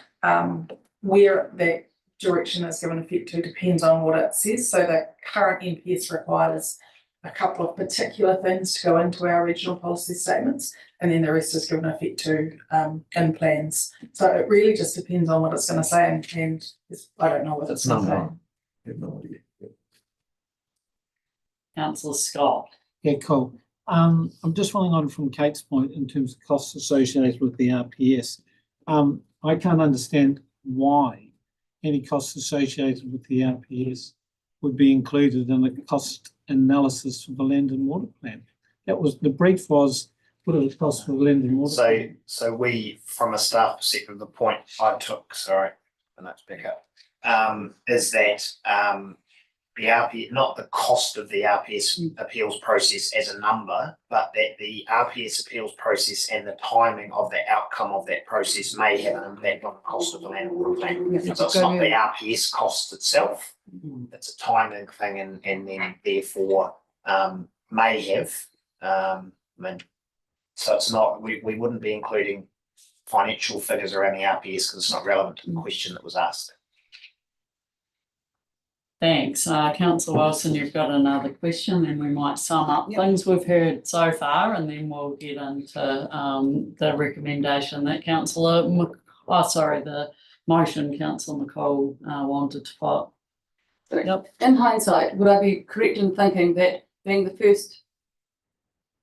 Where that direction is given effect to depends on what it says. So the current NPS requires a couple of particular things to go into our regional policy statements, and then the rest is given effect to in plans. So it really just depends on what it's going to say, and I don't know what it's going to say. I have no idea. Councillor Scott. Yeah, cool. I'm just following on from Kate's point in terms of costs associated with the RPS. I can't understand why any costs associated with the RPS would be included in the cost analysis for the land and water plan. That was, the brief was, what are the costs for the land and water plan? So we, from a staff perspective, the point I took, and that's back up, is that the RPS, not the cost of the RPS appeals process as a number, but that the RPS appeals process and the timing of the outcome of that process may have an impact on the cost of the land and water plan. So it's not the RPS cost itself, it's a timing thing, and then therefore may have, so it's not, we wouldn't be including financial figures around the RPS because it's not relevant to the question that was asked. Thanks. Councillor Wilson, you've got another question, and we might sum up things we've heard so far, and then we'll get into the recommendation that the motion Councillor McCall wanted to put. Yep. In hindsight, would I be correct in thinking that being the first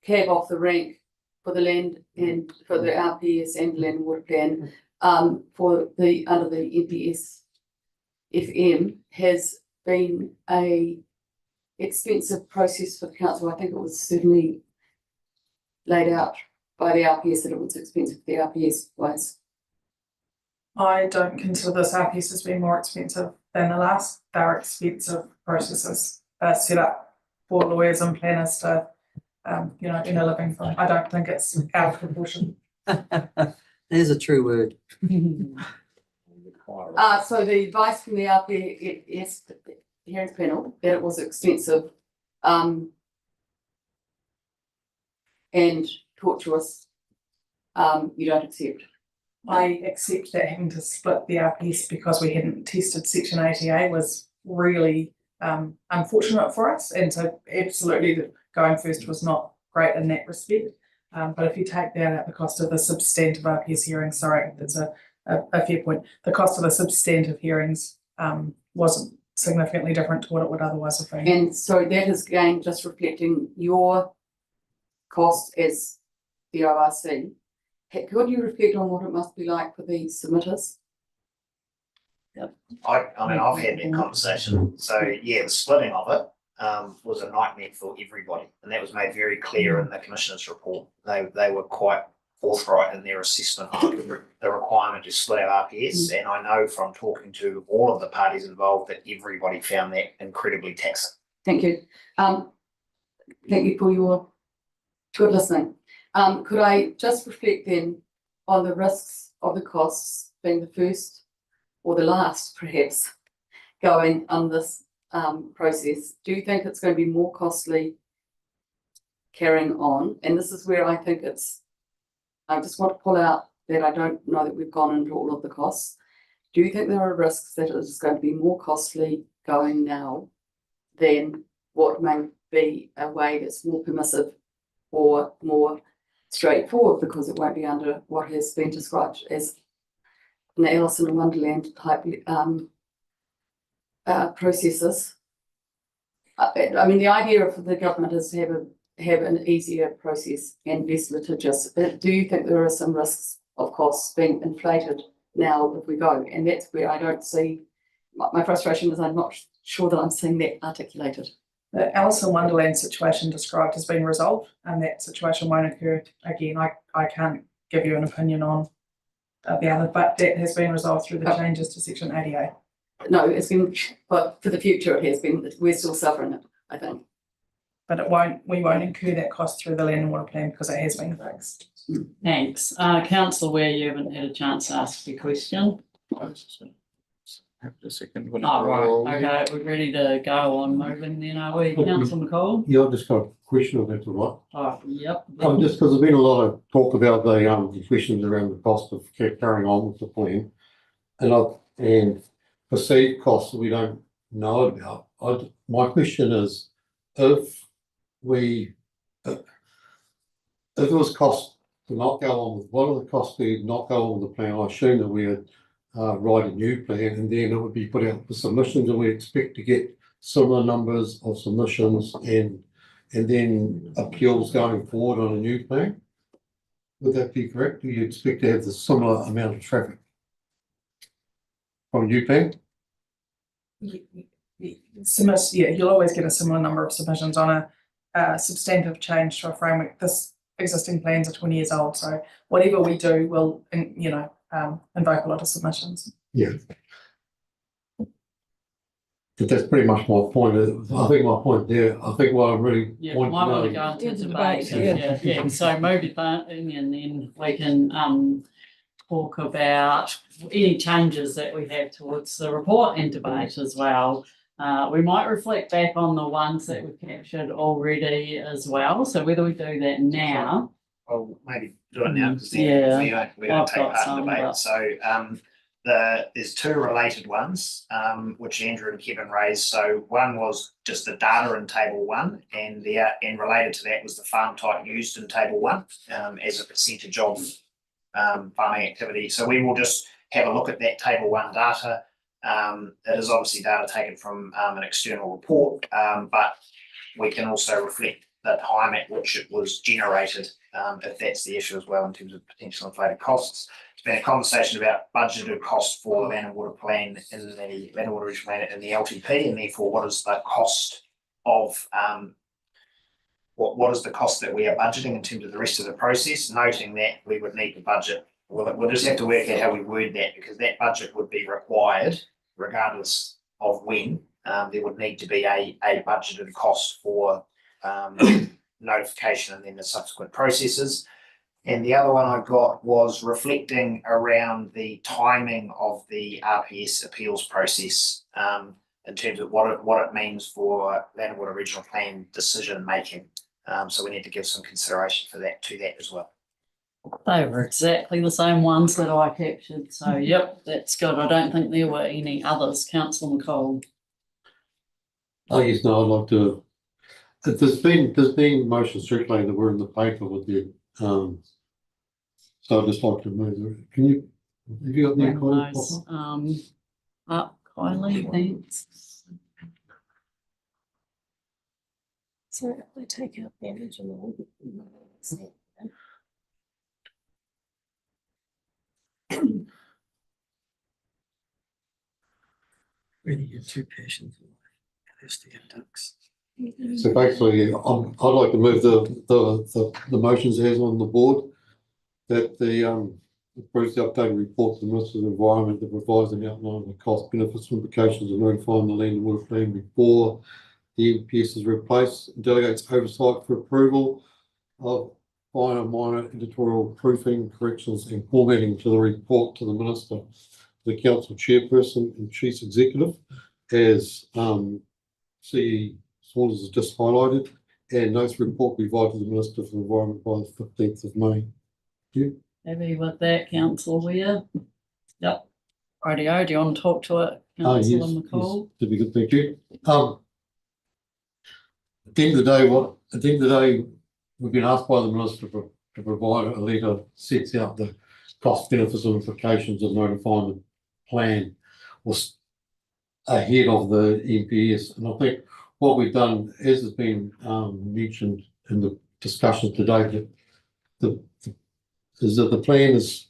cab off the rank for the land and for the RPS and land and water plan for the under the NPS FM has been a expensive process for the council? I think it was certainly laid out by the RPS that it was expensive for the RPS was. I don't consider this RPS as being more expensive than the last. They're expensive processes set up for lawyers and planners to, earn a living from. I don't think it's out of proportion. There's a true word. So the advice from the RPS hearings panel that it was expensive and tortuous, you don't accept. I accept that having to split the RPS because we hadn't tested Section 80A was really unfortunate for us, and so absolutely the going first was not great in that respect. But if you take that out the cost of the substantive RPS hearings, that's a fair point. The cost of the substantive hearings wasn't significantly different to what it would otherwise have been. And so that is again just reflecting your cost as the ORC. Could you reflect on what it must be like for the submitters? I've had that conversation. So yeah, the splitting of it was a nightmare for everybody, and that was made very clear in the Commissioner's report. They were quite forthright in their assessment of the requirement to split our RPS, and I know from talking to all of the parties involved that everybody found that incredibly taxing. Thank you. Thank you for your Good listening. Could I just reflect then on the risks of the costs being the first or the last, perhaps, going on this process? Do you think it's going to be more costly carrying on? And this is where I think I just want to pull out that I don't know that we've gone into all of the costs. Do you think there are risks that it is going to be more costly going now than what may be a way that's more permissive or more straightforward, because it won't be under what has been described as an Alice in Wonderland type processes? I mean, the idea of the government is to have an easier process and less litigious. Do you think there are some risks of costs being inflated now if we go? And that's where I don't see, my frustration is I'm not sure that I'm seeing that articulated. The Alice in Wonderland situation described has been resolved, and that situation won't occur again. I can't give you an opinion on the other, but that has been resolved through the changes to Section 88. No, it's been, but for the future it has been, we're still suffering it, I think. But we won't incur that cost through the land and water plan because it has been fixed. Thanks. Councillor Ware, you haven't had a chance to ask your question. Have a second. Oh, right, okay, we're ready to go on moving then, are we, councillor McCall? Yeah, I've just got a question of that, all Oh, yep. right? Just because there's been a lot of talk about the questions around the cost of carrying on with the plan, and perceived costs that we don't know about. My question is, if it was cost to not go on with, what are the costs to not go on with the plan? I assume that we would write a new plan and then it would be put out for submissions, and we expect to get similar numbers of submissions and then appeals going forward on a new plan. Would that be correct? Do you expect to have the similar amount of traffic from a new plan? You'll always get a similar number of submissions on a substantive change to a framework. This existing plans are 20 years old, so whatever we do will, invoke a lot of submissions. Yeah. But that's pretty much my point. I think my point there, I think what I really Yeah, want might to want to know. go into Into debate, debate, yeah, so motivating, and then we can talk about any changes that we have towards the report and debate as well. We might reflect back on the ones that we've captured already as well, so whether we do that now. I'll maybe do it now because Yeah, we don't I've take got part in some, debate. but- So there's two related ones which Andrew and Kevin raised. So one was just the data in table 1, and related to that was the farm type used in table 1 as a percentage of farming activity. So we will just have a look at that table 1 data. It is obviously data taken from an external report, but we can also reflect the time at which it was generated, if that's the issue as well in terms of potential inflated costs. It's been a conversation about budgeted cost for the land and water plan in the land and water region plan in the LTP, and therefore what is the cost of what is the cost that we are budgeting in terms of the rest of the process, noting that we would need to budget. We'll just have to work out how we word that, because that budget would be required regardless of when. There would need to be a budgeted cost for notification and then the subsequent processes. And the other one I got was reflecting around the timing of the RPS appeals process in terms of what it means for land and water regional plan decision making. So we need to give some consideration to that as well. They were exactly the same ones that I captured, so yep, that's good. I don't think there were any others. Councillor McCall. Oh, yes, no, I'd like to, there's been motions circulating that were in the paper with you, so I'd just like to move it. Can you, have you got any comments? Up, Kylie, thanks. So if we take out the original. Really, you're two patients. There's the ducks. So basically, I'd like to move the motions as on the board, that approves the updated report to the Minister of the Environment that provides an outline of the cost, benefits, implications of notifying the land and water plan before the NPS is replaced, delegates oversight for approval of minor, minor editorial proofing, corrections and formatting to the report to the Minister, the Council Chairperson and Chief Executive, as CE Saunders has just highlighted, and notes report be provided to the Minister for the Environment by the 15th of May. Thank you. Happy with that, councillor Weir? Yep. Rightio, do you want to talk to it, councillor McCall? To be good, thank you. At the end of the day, we've been asked by the Minister to provide a letter that sets out the cost benefits and implications of notifying the plan was ahead of the MPS. And I think what we've done, as has been mentioned in the discussion today, is that the plan's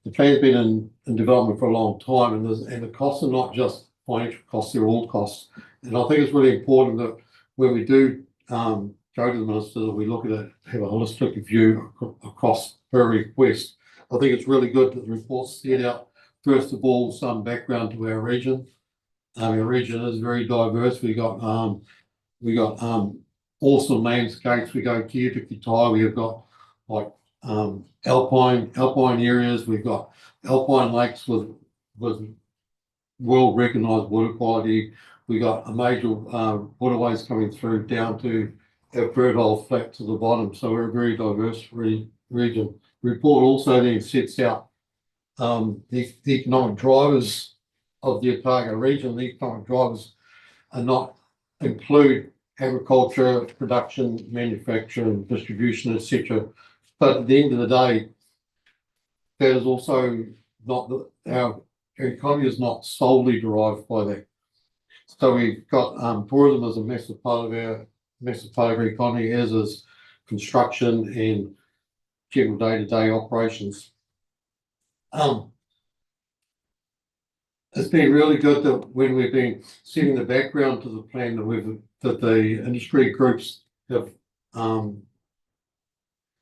been in development for a long time, and the costs are not just financial costs, they're all costs. And I think it's really important that when we do go to the Minister, that we look at it, have a holistic view across per request. I think it's really good that the reports set out, first of all, some background to our region. Our region is very diverse. We got awesome landscapes. We go Kia to Kitai. We have got like alpine areas. We've got alpine lakes with world recognised water quality. We got a major waterways coming through down to our fertile flat to the bottom. So we're a very diverse region. The report also then sets out the economic drivers of the Otago region. The economic drivers are not include agriculture, production, manufacturing, distribution, etc. But at the end of the day, that is also not our economy is not solely derived by that. So we've got tourism as a massive part of our economy, as is construction and general day-to-day operations. It's been really good that when we've been setting the background to the plan that the industry groups have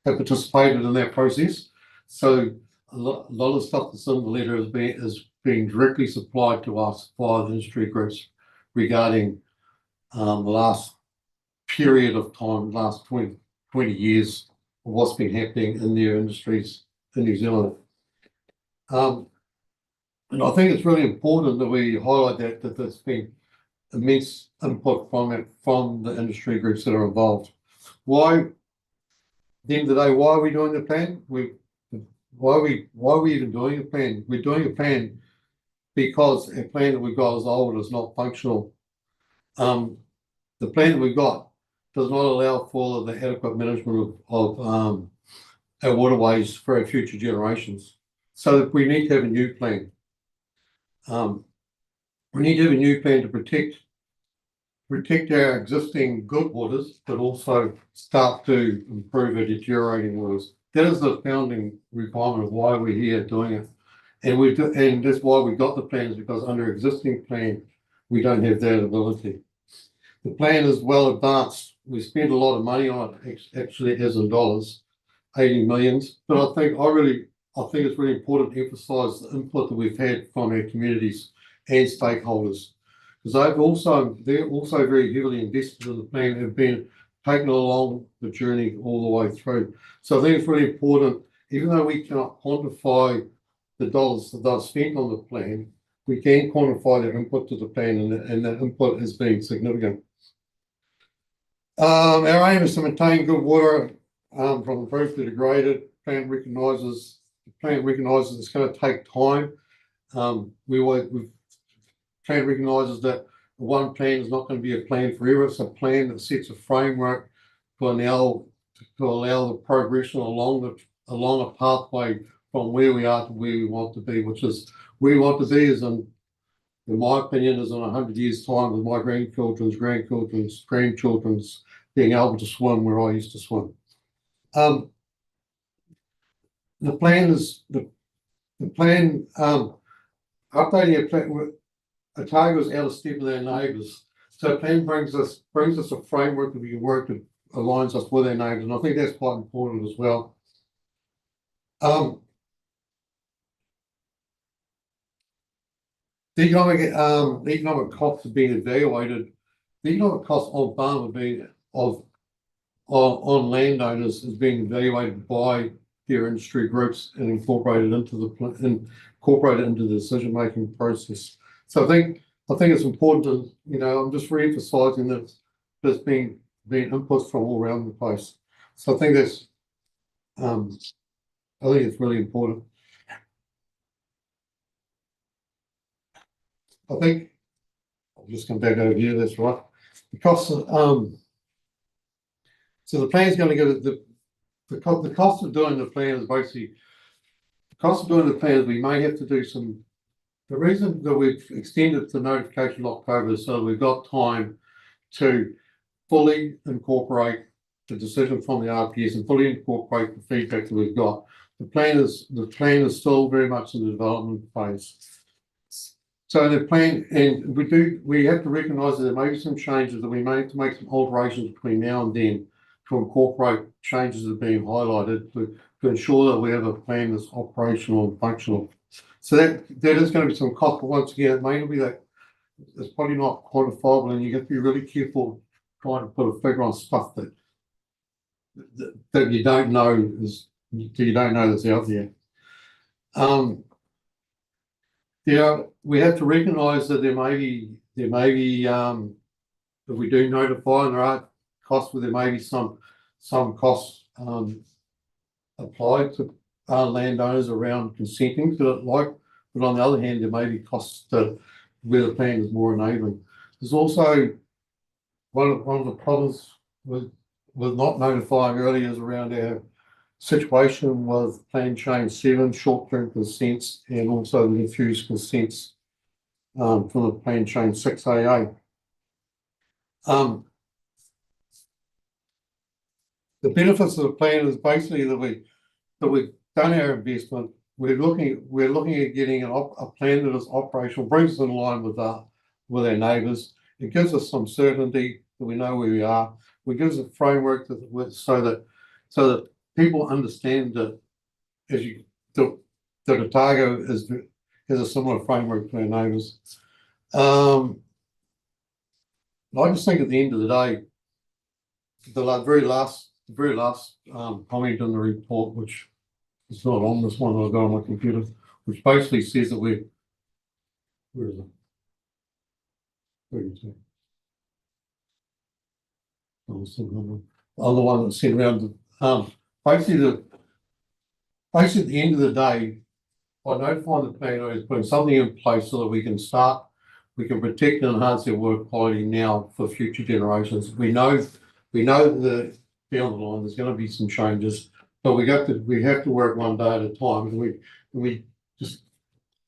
participated in that process. So a lot of stuff that's in the letter is being directly supplied to us by the industry groups regarding the last period of time, last 20 years of what's been happening in their industries in New Zealand. And I think it's really important that we highlight that there's been immense input from the industry groups that are involved. Why? At the end of the day, why are we doing the plan? Why are we even doing a plan? We're doing a plan because a plan that we've got is old, is not functional. The plan that we've got does not allow for the adequate management of our waterways for our future generations. So we need to have a new plan. We need to have a new plan to protect our existing good waters, but also start to improve our deteriorating waters. That is the founding requirement of why we're here doing it. And that's why we got the plans, because under existing plan, we don't have that ability. The plan is well advanced. We spent a lot of money on it, actually it has in dollars, 80 millions. But I think it's really important to emphasise the input that we've had from our communities and stakeholders, because they're also very heavily invested in the plan and have been taken along the journey all the way through. So I think it's really important, even though we cannot quantify the dollars that they've spent on the plan, we can quantify their input to the plan, and that input has been significant. Our aim is to maintain good water from improved to degraded. The plan recognises it's going to take time. Plan recognises that one plan is not going to be a plan forever. It's a plan that sets a framework to allow the progression along a pathway from where we are to where we want to be, which is where we want to be is in my opinion, is in 100 years' time with my grandchildren's being able to swim where I used to swim. The plan updating a plan. Otago is out of step with our neighbours, so the plan brings us a framework that we can work that aligns us with our neighbours, and I think that's quite important as well. The economic costs have been evaluated. The economic costs on farm have been of on landowners is being evaluated by their industry groups and incorporated into the decision-making process. So I think it's important to, I'm just re-emphasising that there's been inputs from all around the place. So I think that's, I think it's really important. I think I'll just come back over here. That's right. Because so the plan's going to get the cost of doing the plan is basically the cost of doing the plan is we may have to do some. The reason that we've extended the notification of October is so we've got time to fully incorporate the decision from the RPS and fully incorporate the feedback that we've got. The plan is still very much in the development phase. So the plan, and we have to recognise that there may be some changes that we may have to make some alterations between now and then to incorporate changes that are being highlighted to ensure that we have a plan that's operational and functional. So that is going to be some cost, but once again, it may not be that, it's probably not quantifiable, and you have to be really careful trying to put a figure on stuff that you don't know that's out there. We have to recognise that there may be if we do notify and there are costs, where there may be some costs applied to landowners around consenting to it, but on the other hand, there may be costs where the plan is more enabling. There's also one of the problems with not notifying earlier is around our situation with Plan Change 7, short-term consents, and also the infused consents from the Plan Change 6AA. The benefits of the plan is basically that we've done our investment. We're looking at getting a plan that is operational, brings us in line with our neighbours. It gives us some certainty that we know where we are. It gives a framework so that people understand that that Otago has a similar framework to our neighbours. I just think at the end of the day, the very last comment in the report, which is not on this one, I've got on my computer, which basically says that where is it? Where is it? The other one that's sent around. Basically, at the end of the day, by notifying the planner is putting something in place so that we can protect and enhance their work quality now for future generations. We know that down the line there's going to be some changes, but we have to work one day at a time, and we just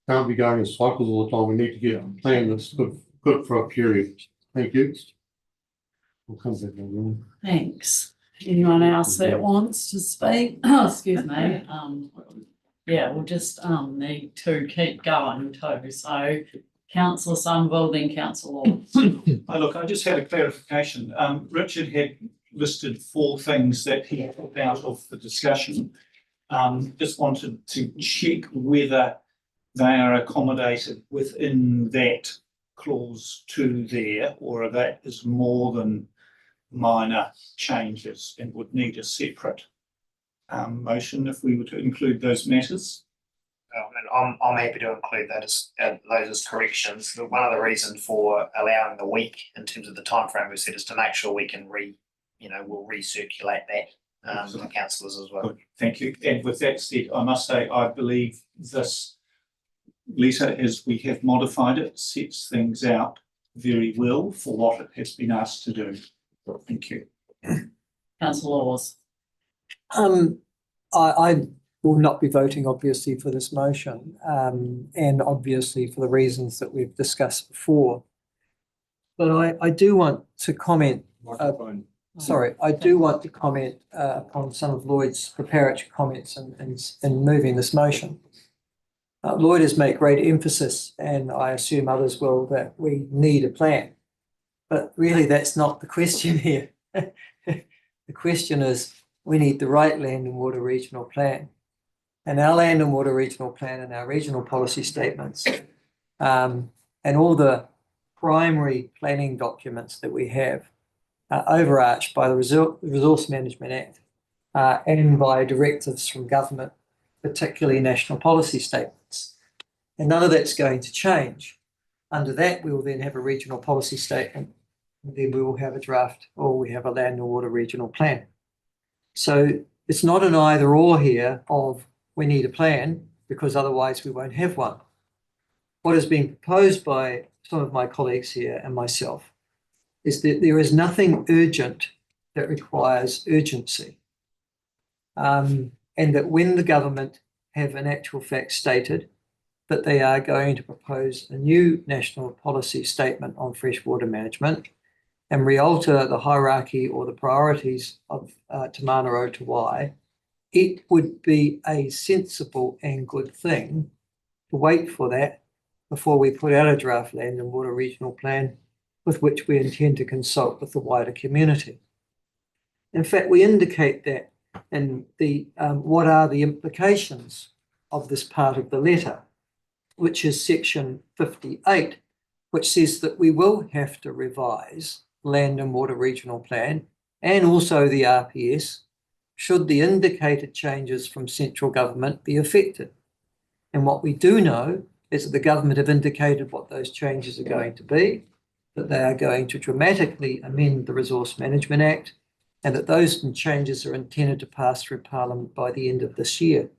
can't be going in cycles all the time. We need to get a plan that's good for a period. Thank you. We'll come back on. Thanks. Anyone else that wants to speak? Excuse me. Yeah, we'll just need to keep going too. So Councillor Sunville, then Councillor Law. Look, I just had a clarification. Richard had listed 4 things that he put out of the discussion. Just wanted to check whether they are accommodated within that clause 2 there, or that is more than minor changes and would need a separate motion if we were to include those matters. And I'm happy to include those as corrections. One of the reasons for allowing the week in terms of the time frame we set is to make sure we can we'll recirculate that to the councillors as well. Good, thank you. And with that said, I must say I believe this letter, as we have modified it, sets things out very well for what it has been asked to do. Thank you. Councillor Laws. I will not be voting obviously for this motion, and obviously for the reasons that we've discussed before. But I do want to comment. I do want to comment upon some of Lloyd's preparatory comments in moving this motion. Lloyd has made great emphasis, and I assume others will, that we need a plan. But really, that's not the question here. The question is, we need the right land and water regional plan. And our land and water regional plan and our regional policy statements and all the primary planning documents that we have overarched by the Resource Management Act and by directives from government, particularly national policy statements. And none of that's going to change. Under that, we will then have a regional policy statement, and then we will have a draft, or we have a land and water regional plan. So it's not an either or here of we need a plan, because otherwise we won't have one. What has been proposed by some of my colleagues here and myself is that there is nothing urgent that requires urgency. And that when the government have in actual fact stated that they are going to propose a new national policy statement on freshwater management and re-alter the hierarchy or the priorities of Te Mana o Te Wai, it would be a sensible and good thing to wait for that before we put out a draft land and water regional plan with which we intend to consult with the wider community. In fact, we indicate that in the what are the implications of this part of the letter, which is section 58, which says that we will have to revise land and water regional plan and also the RPS should the indicated changes from central government be effected. And what we do know is that the government have indicated what those changes are going to be, that they are going to dramatically amend the Resource Management Act, and that those changes are intended to pass through Parliament by the end of this year.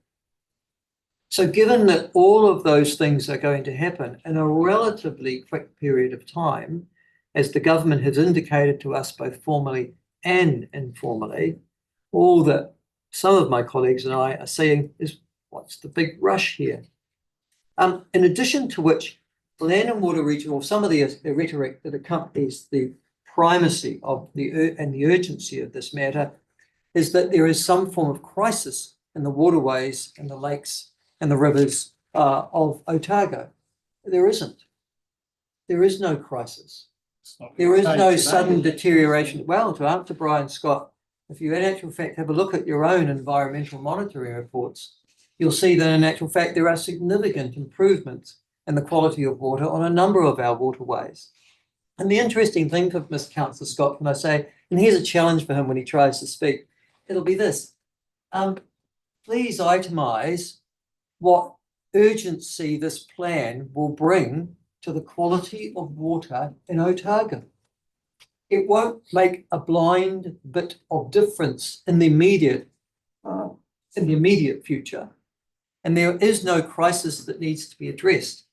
So given that all of those things are going to happen in a relatively quick period of time, as the government has indicated to us both formally and informally, all that some of my colleagues and I are saying is, what's the big rush here? In addition to which, land and water regional, some of the rhetoric that accompanies the primacy of and the urgency of this matter is that there is some form of crisis in the waterways and the lakes and the rivers of Otago. There isn't. There is no crisis. There is no sudden deterioration. Well, to answer Brian Scott, if you in actual fact have a look at your own environmental monitoring reports, you'll see that in actual fact there are significant improvements in the quality of water on a number of our waterways. And the interesting thing for Ms. Councillor Scott, when I say, and here's a challenge for him when he tries to speak, it'll be this. Please itemise what urgency this plan will bring to the quality of water in Otago. It won't make a blind bit of difference in the immediate future, and there is no crisis that needs to be addressed.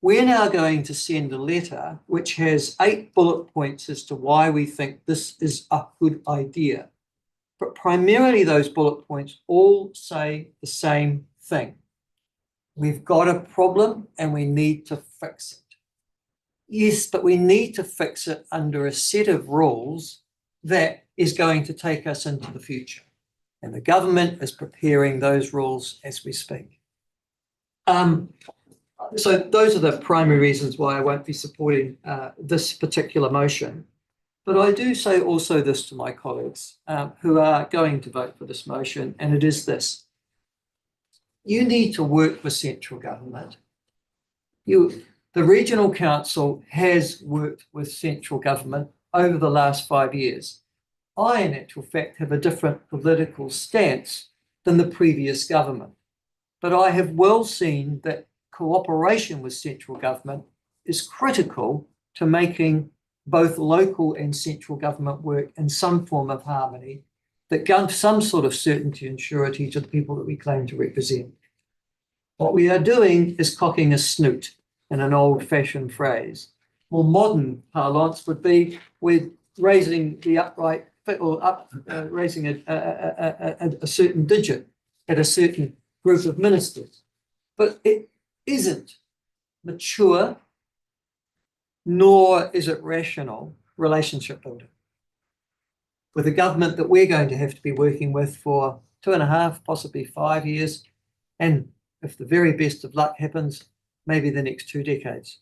We're now going to send a letter which has 8 bullet points as to why we think this is a good idea. But primarily those bullet points all say the same thing. We've got a problem and we need to fix it. Yes, but we need to fix it under a set of rules that is going to take us into the future. And the government is preparing those rules as we speak. So those are the primary reasons why I won't be supporting this particular motion. But I do say also this to my colleagues who are going to vote for this motion, and it is this. You need to work with central government. The Regional Council has worked with central government over the last 5 years. I, in actual fact, have a different political stance than the previous government. But I have well seen that cooperation with central government is critical to making both local and central government work in some form of harmony that gives some sort of certainty and surety to the people that we claim to represent. What we are doing is cocking a snoot, in an old-fashioned phrase. More modern parlance would be we're raising the upright or raising a certain digit at a certain group of ministers. But it isn't mature, nor is it rational relationship building with a government that we're going to have to be working with for 2.5, possibly 5 years, and if the very best of luck happens, maybe the next 2 decades.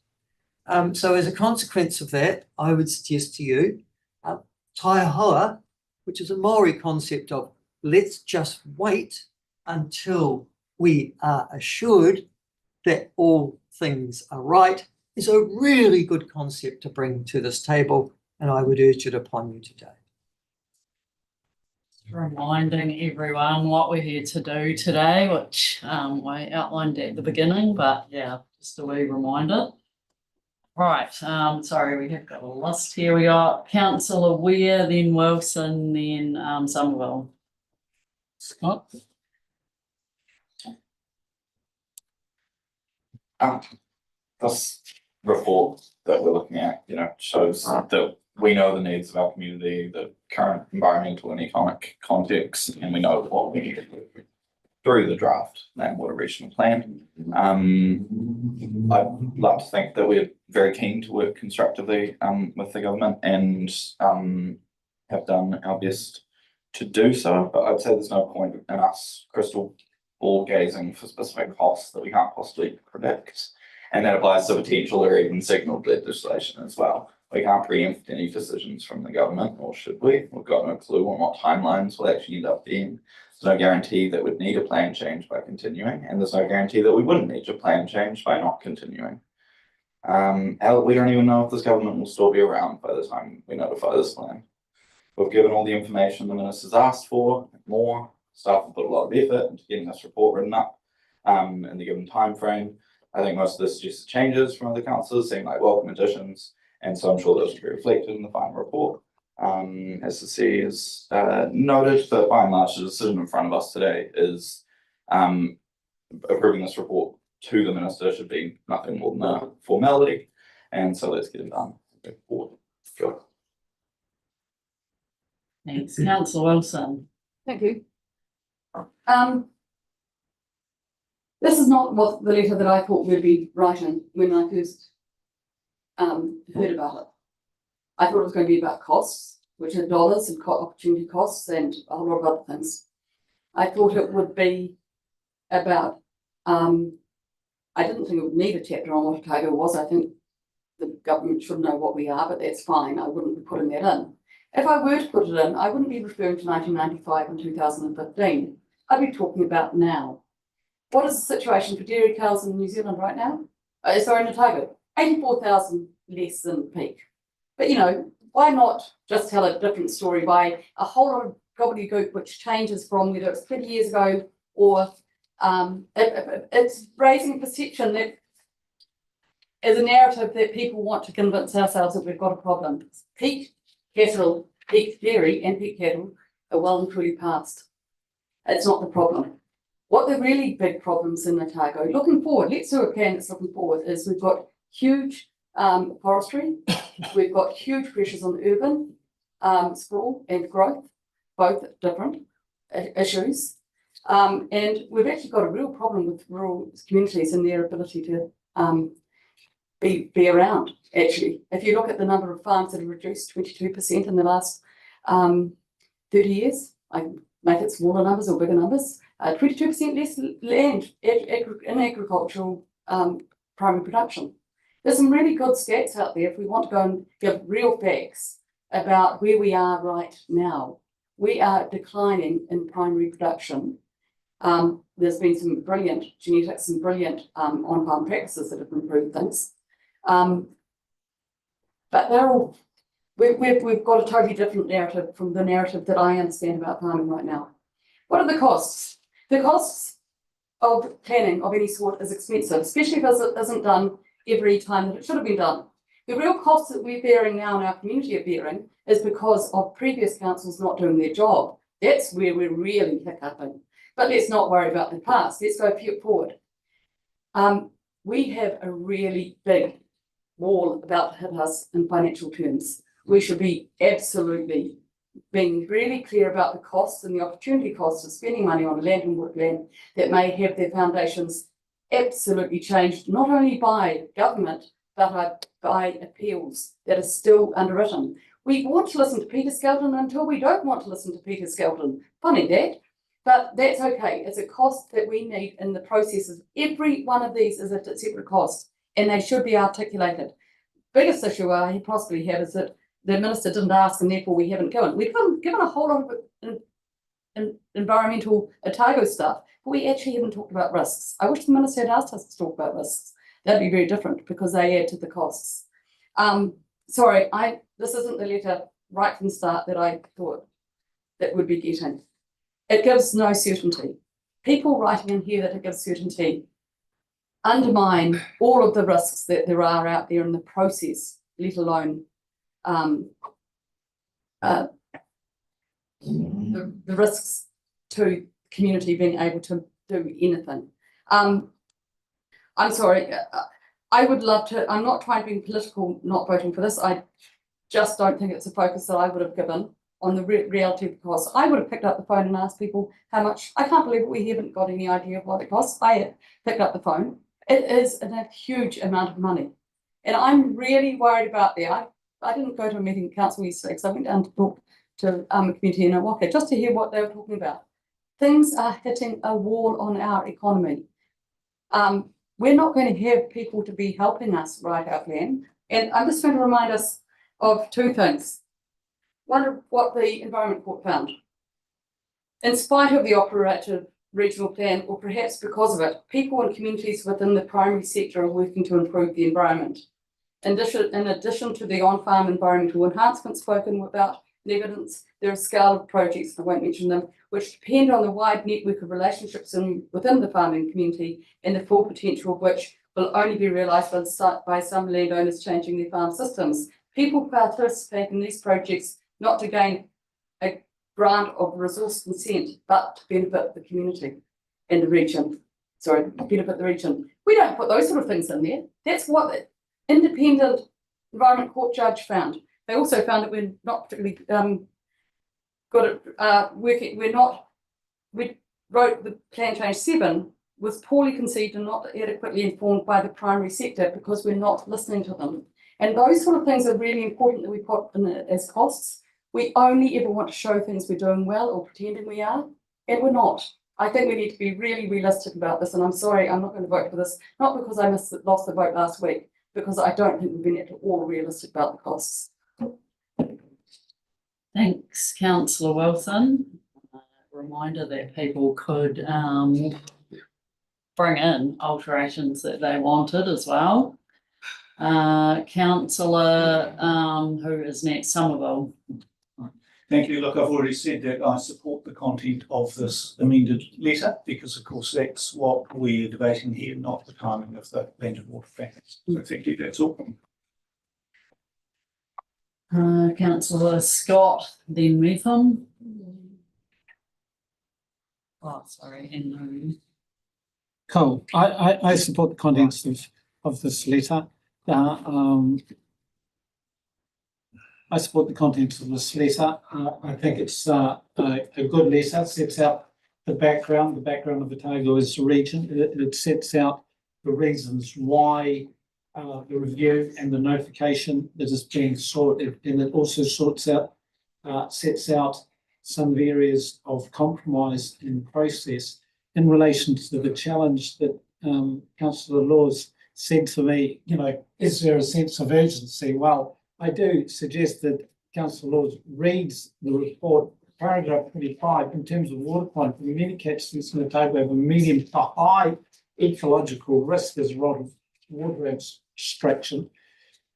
So as a consequence of that, I would suggest to you, tai hoa, which is a Maori concept of let's just wait until we are assured that all things are right, is a really good concept to bring to this table. and I would urge it upon you today. Reminding everyone what we're here to do today, which I outlined at the beginning, but yeah, just a wee reminder. Right, sorry, we have got a list here. We got Councillor Weir, then Wilson, then Somerville. Scott? This report that we're looking at, shows that we know the needs of our community, the current environmental and economic context, and we know what we need to do through the draft land water regional plan. I'd like to think that we're very keen to work constructively with the government and have done our best to do so, but I'd say there's no point in us crystal ball gazing for specific costs that we can't possibly predict. And that applies to potential or even signalled legislation as well. We can't preempt any decisions from the government, or should we? We've got no clue on what timelines will actually end up being. There's no guarantee that we'd need a plan change by continuing, and there's no guarantee that we wouldn't need a plan change by not continuing. We don't even know if this government will still be around by the time we notify this plan. We've given all the information the minister's asked for, more. Staff have put a lot of effort into getting this report written up in the given time frame. I think most of the suggested changes from other councillors seem like welcome additions, and so I'm sure those will be reflected in the final report. As the CEO has noted, but by and large, the decision in front of us today is approving this report to the minister should be nothing more than a formality, and so let's get it done. Go. Thanks, Councillor Wilson. Thank you. This is not what the letter that I thought we'd be writing when I first heard about it. I thought it was going to be about costs, which are dollars and opportunity costs and a whole lot of other things. I thought it would be about, I didn't think it would need a chapter on what Otago was. I think the government should know what we are, but that's fine. I wouldn't be putting that in. If I were to put it in, I wouldn't be referring to 1995 and 2015. I'd be talking about now. What is the situation for dairy cows in New Zealand right now? Sorry, in Otago, 84,000 less than peak. But why not just tell a different story by a whole lot of gobbledygook which changes from whether it's 20 years ago or it's raising perception that is a narrative that people want to convince ourselves that we've got a problem. Peak cattle, peak dairy and peak cattle are well and truly past. It's not the problem. What the really big problems in Otago, looking forward, let's do a plan that's looking forward, is we've got huge forestry, we've got huge pressures on urban sprawl and growth, both different issues. And we've actually got a real problem with rural communities and their ability to be around, actually. If you look at the number of farms that have reduced 22% in the last 30 years, I make it smaller numbers or bigger numbers, 22% less land in agricultural primary production. There's some really good stats out there if we want to go and give real facts about where we are right now. We are declining in primary production. There's been some brilliant genetics and brilliant on-farm practices that have improved things. But they're all, we've got a totally different narrative from the narrative that I understand about farming right now. What are the costs? The costs of planning of any sort is expensive, especially if it isn't done every time that it should have been done. The real costs that we're bearing now in our community are bearing is because of previous councils not doing their job. That's where we're really hiccuping. But let's not worry about the past. Let's go forward. We have a really big wall about to hit us in financial terms. We should be absolutely being really clear about the costs and the opportunity costs of spending money on land and woodland that may have their foundations absolutely changed, not only by government, but by appeals that are still underwritten. We want to listen to Peter Skelton until we don't want to listen to Peter Skelton. Funny that, but that's okay. It's a cost that we need in the processes. Every one of these is a separate cost, and they should be articulated. Biggest issue I possibly have is that the minister didn't ask, and therefore we haven't given. We've given a whole lot of environmental Otago stuff, but we actually haven't talked about risks. I wish the minister had asked us to talk about risks. That'd be very different because they add to the costs. sorry, this isn't the letter right from the start that I thought that would be getting. It gives no certainty. People writing in here that it gives certainty undermine all of the risks that there are out there in the process, let alone the risks to community being able to do anything. I'm sorry, I would love to, I'm not trying to be political, not voting for this. I just don't think it's a focus that I would have given on the reality of the cost. I would have picked up the phone and asked people how much. I can't believe we haven't got any idea of what it costs. I have picked up the phone. It is a huge amount of money. And I'm really worried about that. I didn't go to a meeting at council yesterday because I went down to talk to a community in Otago just to hear what they were talking about. Things are hitting a wall on our economy. We're not going to have people to be helping us write our plan. And I'm just going to remind us of two things. One of what the Environment Court found. In spite of the operative regional plan, or perhaps because of it, people and communities within the primary sector are working to improve the environment. In addition to the on-farm environmental enhancements spoken about in evidence, there are a scale of projects, I won't mention them, which depend on the wide network of relationships within the farming community and the full potential of which will only be realised by some landowners changing their farm systems. People participate in these projects not to gain a grant of resource consent, but to benefit the community and the region. Sorry, benefit the region. We don't put those sort of things in there. That's what the independent Environment Court judge found. They also found that we're not particularly good at working. We wrote the Plan Change 7 was poorly conceived and not adequately informed by the primary sector because we're not listening to them. And those sort of things are really important that we put in as costs. We only ever want to show things we're doing well or pretending we are, and we're not. I think we need to be really realistic about this, and I'm sorry, I'm not going to vote for this, not because I lost the vote last week, because I don't think we've been at all realistic about the costs. Thanks, Councillor Wilson. Reminder that people could bring in alterations that they wanted as well. Councillor, who is next? Somerville. Thank you. Look, I've already said that I support the content of this amended letter because, of course, that's what we're debating here, not the timing of the land and water factors. So thank you. That's all. Councillor Scott, then Metham. Oh, sorry, and Cool. I support the contents of this letter. I support the contents of this letter. I think it's a good letter. Sets out the background. The background of Otago as a region. It sets out the reasons why the review and the notification that is being sought, and it also sets out some areas of compromise in process in relation to the challenge that Councillor Laws said to me. You know, is there a sense of urgency? Well, I do suggest that Councillor Laws reads the report, paragraph 25, in terms of water quality. The many catchments in Otago have a medium to high ecological risk as a result of water abstraction.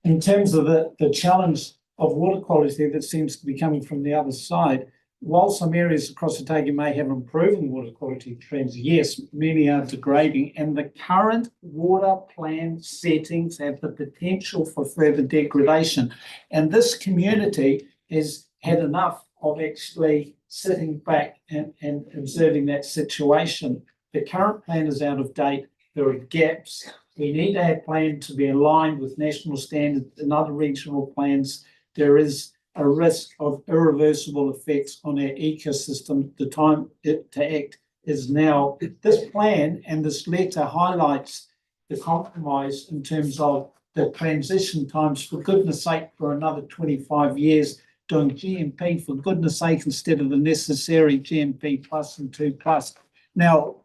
In terms of the challenge of water quality that seems to be coming from the other side, while some areas across Otago may have improving water quality trends, yes, many are degrading, and the current water plan settings have the potential for further degradation. And this community has had enough of actually sitting back and observing that situation. The current plan is out of date. There are gaps. We need a plan to be aligned with national standards and other regional plans. There is a risk of irreversible effects on our ecosystem. The time to act is now. This plan and this letter highlights the compromise in terms of the transition times. For goodness sake, for another 25 years, doing GMP, for goodness sake, instead of the necessary GMP plus and 2+. Now,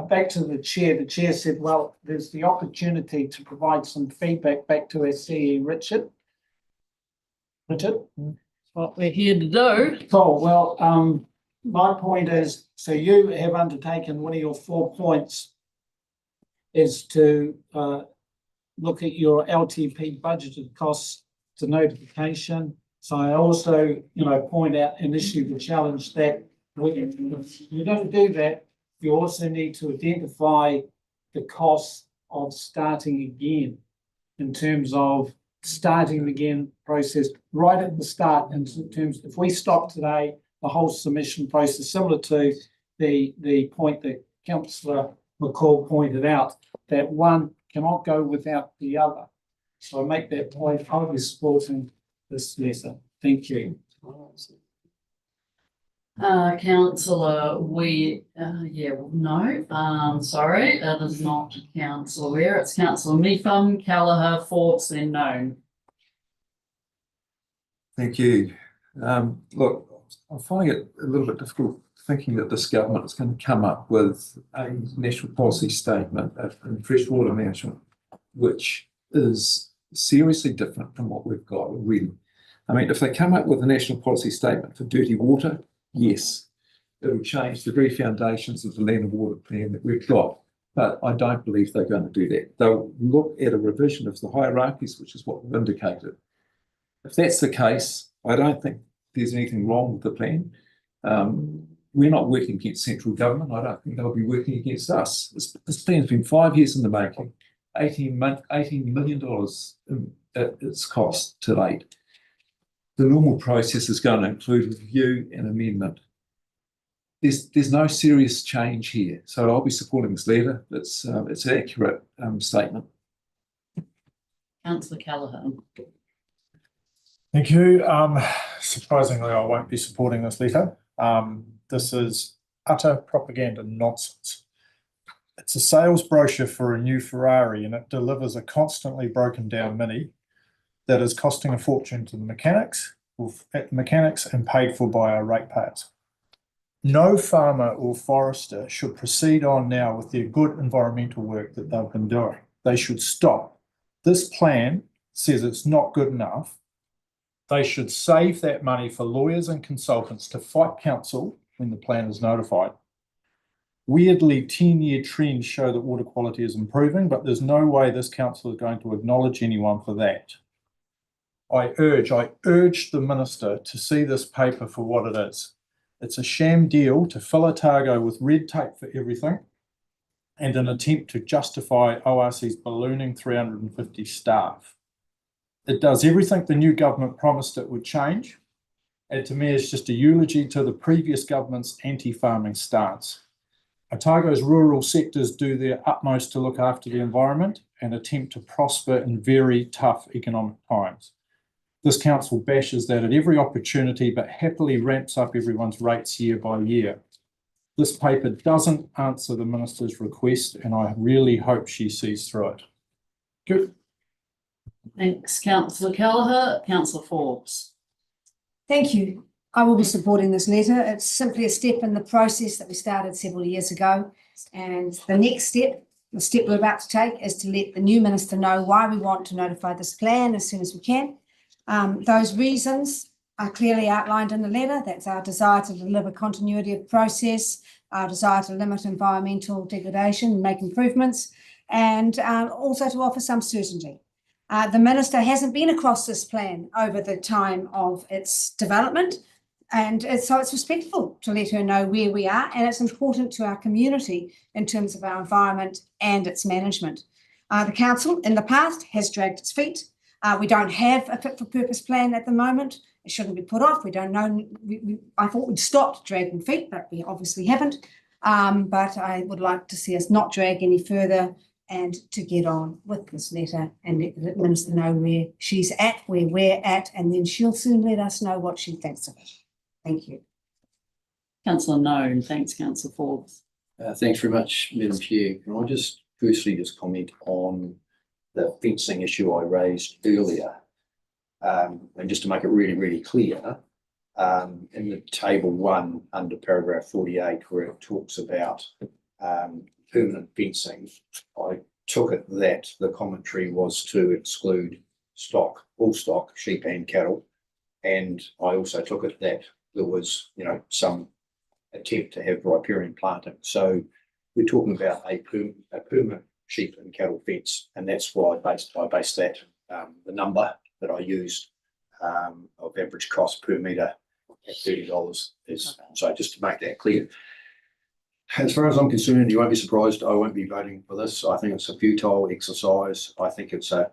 back to the chair. The chair said, well, there's the opportunity to provide some feedback back to our CE, Richard. what we're here to do. Cool. Well, my point is, so you have undertaken, one of your 4 points is to look at your LTP budgeted costs to notification. So I also, point out initially the challenge that if you don't do that, you also need to identify the cost of starting again in terms of starting again process right at the start in terms, if we stop today, the whole submission process, similar to the point that Councillor McCall pointed out, that one cannot go without the other. So I make that point. I'll be supporting this letter. Thank you. Councillor, sorry, that is not Councillor Weir, it's Councillor Mepham, Callagher, Forbes, then Known. Thank you. Look, I'm finding it a little bit difficult thinking that this government is going to come up with a national policy statement in freshwater management, which is seriously different from what we've got already. I mean, if they come up with a national policy statement for dirty water, yes, it'll change the very foundations of the land and water plan that we've got. But I don't believe they're going to do that. They'll look at a revision of the hierarchies, which is what we've indicated. If that's the case, I don't think there's anything wrong with the plan. We're not working against central government. I don't think they'll be working against us. This plan's been 5 years in the making, $18 million at its cost to date. The normal process is going to include review and amendment. There's no serious change here, so I'll be supporting this letter. It's an accurate statement. Councillor Callagher. Thank you. Surprisingly, I won't be supporting this letter. This is utter propaganda nonsense. It's a sales brochure for a new Ferrari, and it delivers a constantly broken down Mini that is costing a fortune to the mechanics and paid for by our ratepayers. No farmer or forester should proceed on now with their good environmental work that they've been doing. They should stop. This plan says it's not good enough. They should save that money for lawyers and consultants to fight council when the plan is notified. Weirdly, 10-year trends show that water quality is improving, but there's no way this council is going to acknowledge anyone for that. I urge the minister to see this paper for what it is. It's a sham deal to fill Otago with red tape for everything and an attempt to justify ORC's ballooning 350 staff. It does everything the new government promised it would change, and to me it's just a eulogy to the previous government's anti-farming stance. Otago's rural sectors do their utmost to look after the environment and attempt to prosper in very tough economic times. This council bashes that at every opportunity, but happily ramps up everyone's rates year by year. This paper doesn't answer the minister's request, and I really hope she sees through it. Good. Thanks, Councillor Callagher. Councillor Forbes. Thank you. I will be supporting this letter. It's simply a step in the process that we started several years ago. And the next step, the step we're about to take, is to let the new minister know why we want to notify this plan as soon as we can. Those reasons are clearly outlined in the letter. That's our desire to deliver continuity of process, our desire to limit environmental degradation and make improvements, and also to offer some certainty. The minister hasn't been across this plan over the time of its development, and so it's respectful to let her know where we are, and it's important to our community in terms of our environment and its management. The council in the past has dragged its feet. We don't have a fit for purpose plan at the moment. It shouldn't be put off. We don't know. I thought we'd stopped dragging feet, but we obviously haven't. But I would like to see us not drag any further and to get on with this letter and let the minister know where she's at, where we're at, and then she'll soon let us know what she thinks of it. Thank you. Councillor Known. Thanks, Councillor Forbes. Thanks very much, Madam Chair. Can I just firstly comment on the fencing issue I raised earlier? And just to make it really, really clear, in the table 1 under paragraph 48, where it talks about permanent fencing, I took it that the commentary was to exclude stock, all stock, sheep and cattle. And I also took it that there was, some attempt to have riparian planting. So we're talking about a permanent sheep and cattle fence, and that's why I based that the number that I used of average cost per metre at $30 is, so just to make that clear. As far as I'm concerned, you won't be surprised, I won't be voting for this. I think it's a futile exercise. I think it's an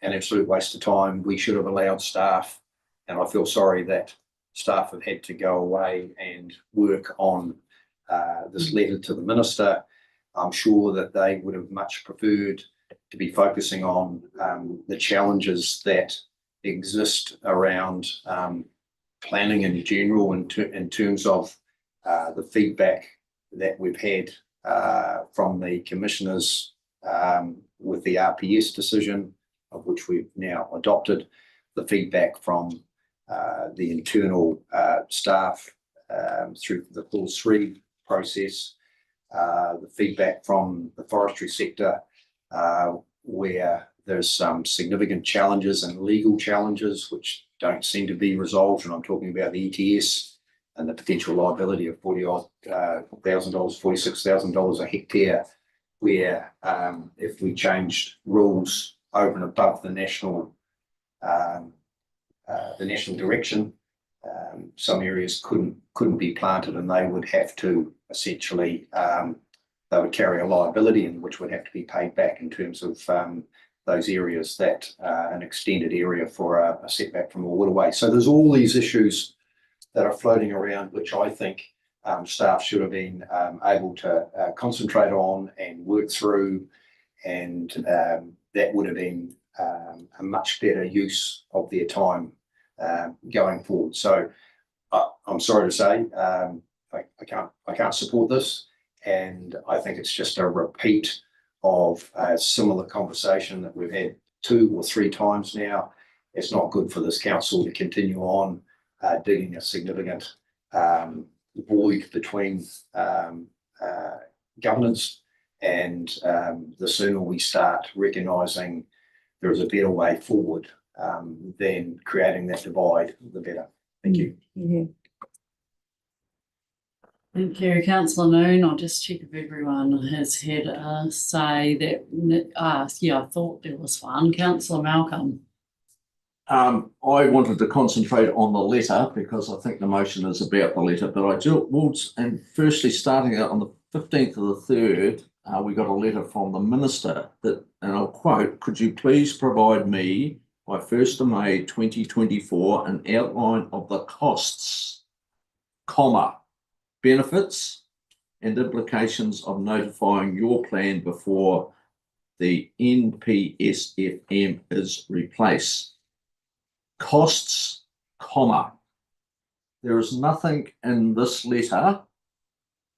absolute waste of time. We should have allowed staff, and I feel sorry that staff have had to go away and work on this letter to the minister. I'm sure that they would have much preferred to be focusing on the challenges that exist around planning in general in terms of the feedback that we've had from the commissioners with the RPS decision, of which we've now adopted, the feedback from the internal staff through the Clause 3 process, the feedback from the forestry sector, where there's some significant challenges and legal challenges which don't seem to be resolved, and I'm talking about the ETS and the potential liability of $46,000 a hectare, where if we changed rules over and above the national direction, some areas couldn't be planted, and they would have to essentially they would carry a liability, and which would have to be paid back in terms of those areas that an extended area for a setback from a waterway. So there's all these issues that are floating around, which I think staff should have been able to concentrate on and work through, and that would have been a much better use of their time going forward. So I'm sorry to say I can't support this, and I think it's just a repeat of a similar conversation that we've had 2 or 3 times now. It's not good for this council to continue on digging a significant void between governance, and the sooner we start recognising there is a better way forward than creating that divide, the better. Thank you. Yeah. Thank you, Councillor Noon. I'll just check if everyone has had a say that, yeah, I thought there was one. Councillor Malcolm. I wanted to concentrate on the letter because I think the motion is about the letter, but I do, and firstly, starting out on the 15th of the 3rd, we got a letter from the minister that, and I'll quote, "Could you please provide me by 1st of May 2024 an outline of the costs, comma, benefits and implications of notifying your plan before the NPSFM is replaced." Costs, comma. There is nothing in this letter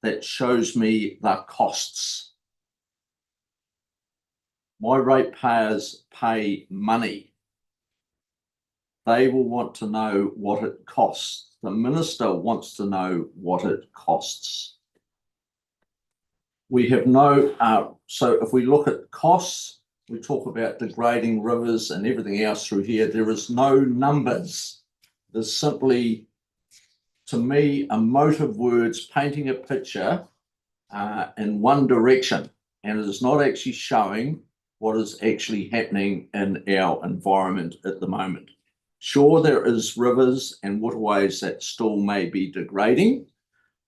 that shows me the costs. My ratepayers pay money. They will want to know what it costs. The minister wants to know what it costs. We have no, so if we look at costs, we talk about degrading rivers and everything else through here. There is no numbers. There's simply, to me, a moat of words painting a picture in one direction, and it is not actually showing what is actually happening in our environment at the moment. Sure, there is rivers and waterways that still may be degrading,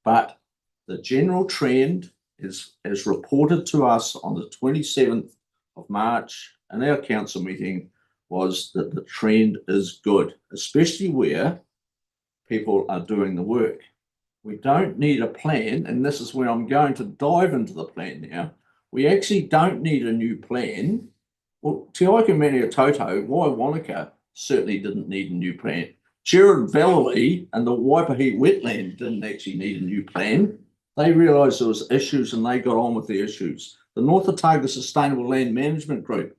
but the general trend is, as reported to us on the 27th of March in our council meeting, was that the trend is good, especially where people are doing the work. We don't need a plan, and this is where I'm going to dive into the plan now. We actually don't need a new plan. Well, Te Aika Mania Toto, Waiwanaka certainly didn't need a new plan. Sherwood Valley and the Waipahi wetland didn't actually need a new plan. They realised there was issues and they got on with the issues. The North Otago Sustainable Land Management Group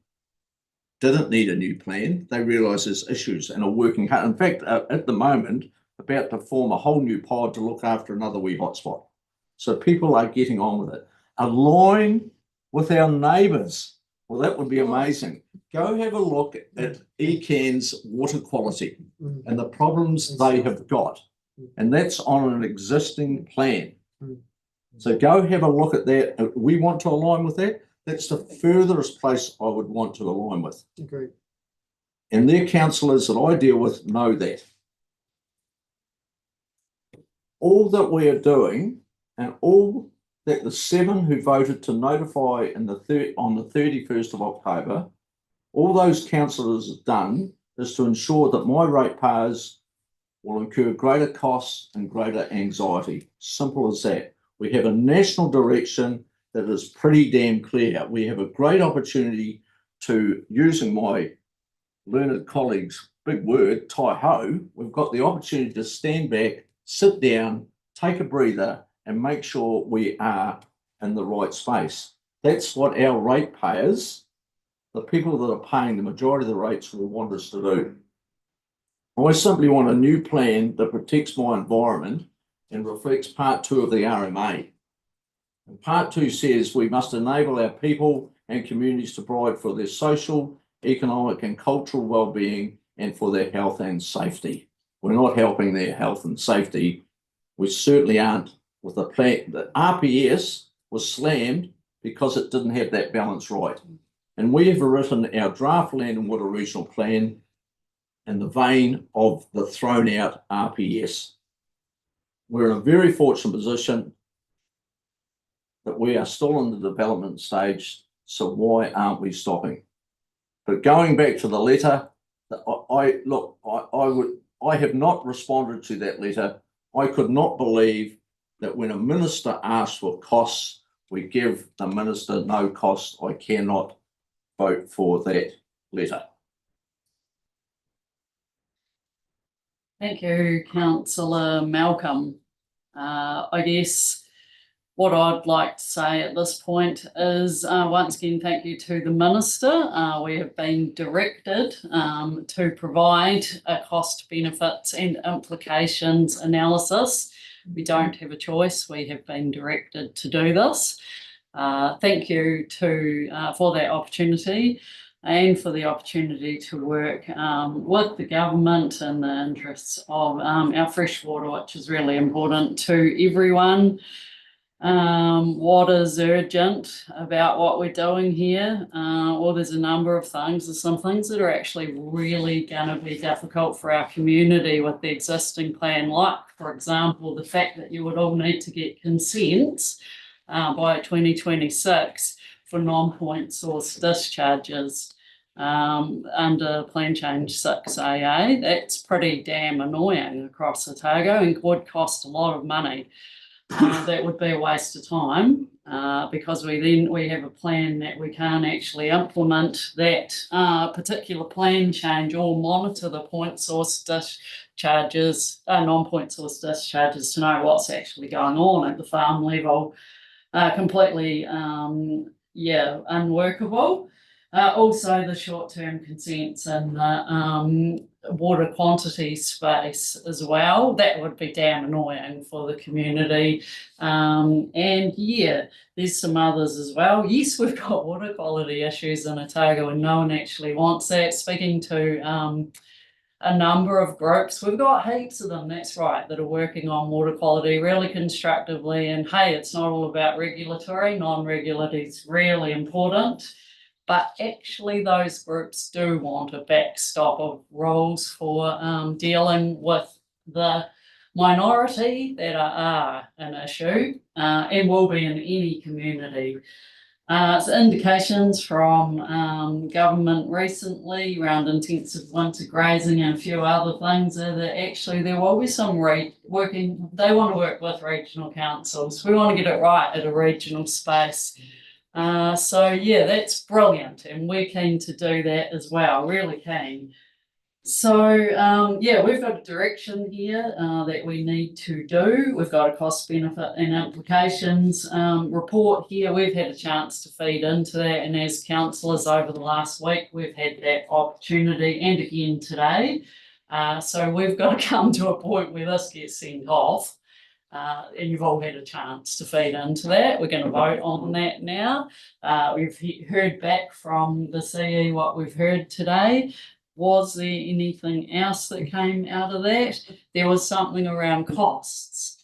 didn't need a new plan. They realised there's issues and are working hard. In fact, at the moment, about to form a whole new pod to look after another wee hotspot. So people are getting on with it. Align with our neighbours. Well, that would be amazing. Go have a look at ECAN's water quality and the problems they have got. And that's on an existing plan. So go have a look at that. We want to align with that. That's the furthest place I would want to align with. Agreed. and their councillors that I deal with know that. All that we are doing, and all that the 7 who voted to notify on the 31st of October, all those councillors have done is to ensure that my ratepayers will incur greater costs and greater anxiety. Simple as that. We have a national direction that is pretty damn clear. We have a great opportunity to, using my learned colleagues' big word, tie-ho, we've got the opportunity to stand back, sit down, take a breather, and make sure we are in the right space. That's what our ratepayers, the people that are paying the majority of the rates, will want us to do. I simply want a new plan that protects my environment and reflects part 2 of the RMA. And part 2 says we must enable our people and communities to provide for their social, economic and cultural well-being and for their health and safety. We're not helping their health and safety. We certainly aren't with the plan. The RPS was slammed because it didn't have that balance right. And we have written our draft land and water regional plan in the vein of the thrown out RPS. We're in a very fortunate position that we are still in the development stage, so why aren't we stopping? But going back to the letter, I have not responded to that letter. I could not believe that when a minister asks for costs, we give the minister no cost. I cannot vote for that letter. Thank you, Councillor Malcolm. I guess what I'd like to say at this point is once again, thank you to the Minister. We have been directed to provide a cost, benefits and implications analysis. We don't have a choice. We have been directed to do this. Thank you for that opportunity and for the opportunity to work with the government in the interests of our freshwater, which is really important to everyone. What is urgent about what we're doing here? Well, there's a number of things. There's some things that are actually really going to be difficult for our community with the existing plan, like, for example, the fact that you would all need to get consent by 2026 for non-point source discharges under Plan Change 6AA. That's pretty damn annoying across Otago and would cost a lot of money. That would be a waste of time because we have a plan that we can't actually implement that particular plan change or monitor the point source discharges, non-point source discharges to know what's actually going on at the farm level. Completely, unworkable. Also, the short-term consents and the water quantity space as well. That would be damn annoying for the community. And yeah, there's some others as well. Yes, we've got water quality issues in Otago and no one actually wants that. Speaking to a number of groups, we've got heaps of them, that's right, that are working on water quality really constructively. And hey, it's not all about regulatory, non-regulatory is really important. But actually those groups do want a backstop of rules for dealing with the minority that are an issue and will be in any community. So indications from government recently around intensive winter grazing and a few other things are that actually there will be some they want to work with regional councils. We want to get it right at a regional space. So yeah, that's brilliant, and we're keen to do that as well, really keen. So yeah, we've got a direction here that we need to do. We've got a cost, benefit and implications report here. We've had a chance to feed into that, and as councillors over the last week, we've had that opportunity and again today. So we've got to come to a point where this gets sent off. And you've all had a chance to feed into that. We're going to vote on that now. We've heard back from the CE what we've heard today. Was there anything else that came out of that? There was something around costs.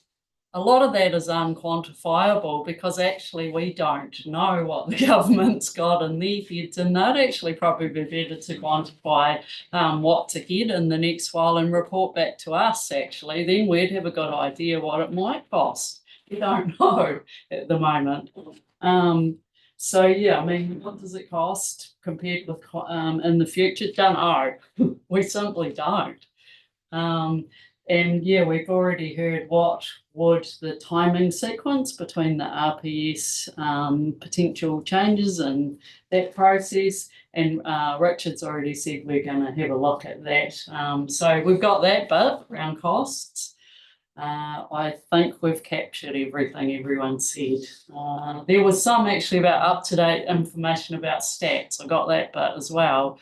a lot of that is unquantifiable because actually we don't know what the government's got in their heads, and they'd actually probably be better to quantify what's ahead in the next while and report back to us actually. Then we'd have a good idea what it might cost. We don't know at the moment. So yeah, I mean, what does it cost compared with in the future? Don't know. We simply don't. And yeah, we've already heard what would the timing sequence between the RPS potential changes and that process. And Richard's already said we're going to have a look at that. So we've got that bit around costs. I think we've captured everything everyone said. There was some actually about up-to-date information about stats. I got that bit as well.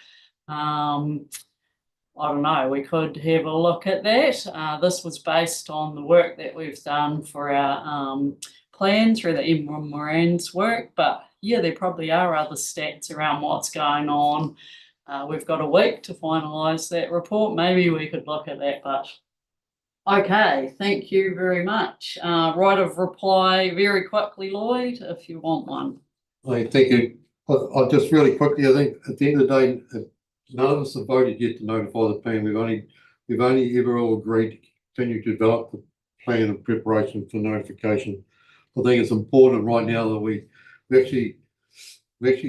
I don't know, we could have a look at that. This was based on the work that we've done for our plan through the Emerald Moran's work, but yeah, there probably are other stats around what's going on. We've got a week to finalise that report. Maybe we could look at that, but okay, thank you very much. Right of reply very quickly, Lloyd, if you want one. I think I'll just really quickly, I think at the end of the day, none of us have voted yet to notify the plan. We've only ever all agreed to continue to develop the plan in preparation for notification. I think it's important right now that we actually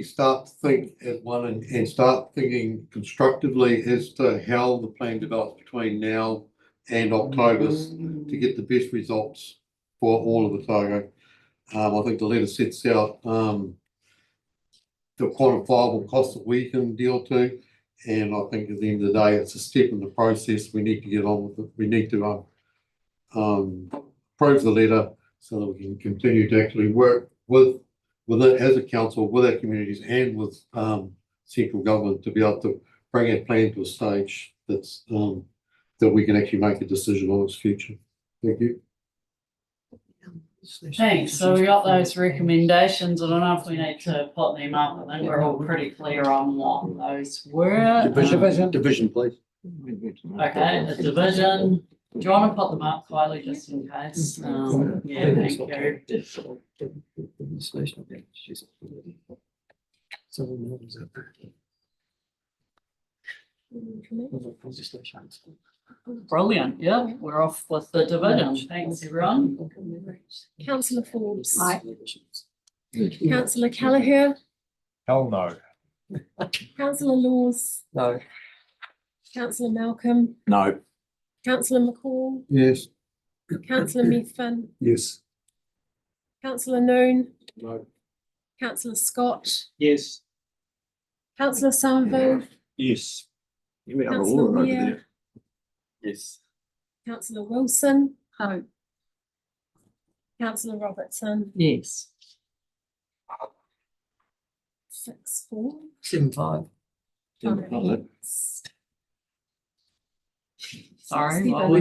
start to think as one and start thinking constructively as to how the plan develops between now and October to get the best results for all of Otago. I think the letter sets out the quantifiable costs that we can deal to. And I think at the end of the day, it's a step in the process. We need to get on with it. We need to approve the letter so that we can continue to actually work with it as a council, with our communities and with central government to be able to bring our plan to a stage that's that we can actually make a decision on its future. Thank you. Thanks. So we got those recommendations. I don't know if we need to put them up. I think we're all pretty clear on what those were. Division, please. Okay, the division. Do you want to put them up, Kylie, just in case? Yeah, thank you. Brilliant. Yeah, we're off with the division. Thanks, everyone. Councillor Forbes. Aye. Councillor Callagher. Hell no. Councillor Laws. No. Councillor Malcolm. No. Councillor McCall. Yes. Councillor Methven. Yes. Councillor Noon. No. Councillor Scott. Yes. Councillor Somerville. Yes. Councillor Weir. Yes. Councillor Wilson. No. Councillor Robertson. Yes. 6-4. 7-5. Sorry, what Seven. was that? Sorry, seven.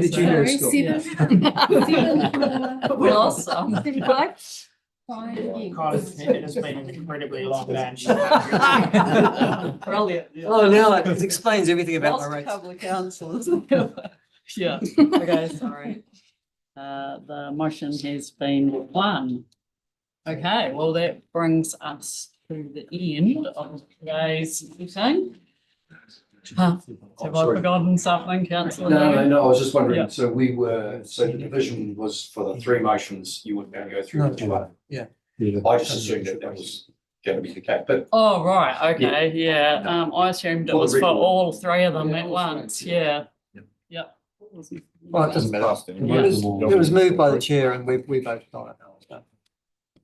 We lost some. 7-5. 5. It has been an incredibly long day. Brilliant. Oh, now it explains everything about my Lost a rates. couple of councillors. Yeah, okay, sorry. The motion has been won. Okay, well, that brings us to the end of today's meeting. Have I forgotten something, councillor? No, I was just Yeah. wondering, so the division was for the three motions, you weren't going to go through each one? Yeah. I just assumed that was going to be the case, but Oh, right, okay, yeah, I assumed it For the was for regular. all three of them at once, yeah. Yep. Well, it doesn't Passed It anyway. was moved by the chair and we voted on it. So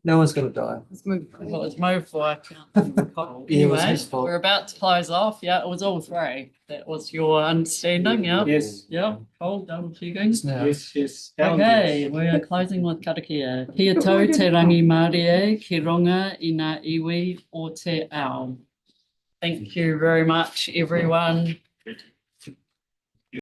no one's going to die. Well, it's moved by Councillor Cole. Yeah, it was Anyway, his fault. we're about to close off, yeah, it was all three, that was your understanding, yeah? Yes. Yeah, cool, double checking. Now, Yes. Okay, we are closing with karakia. Kia tau te rangi Māori ki runga i ngā iwi o te ao. Thank you very much, everyone.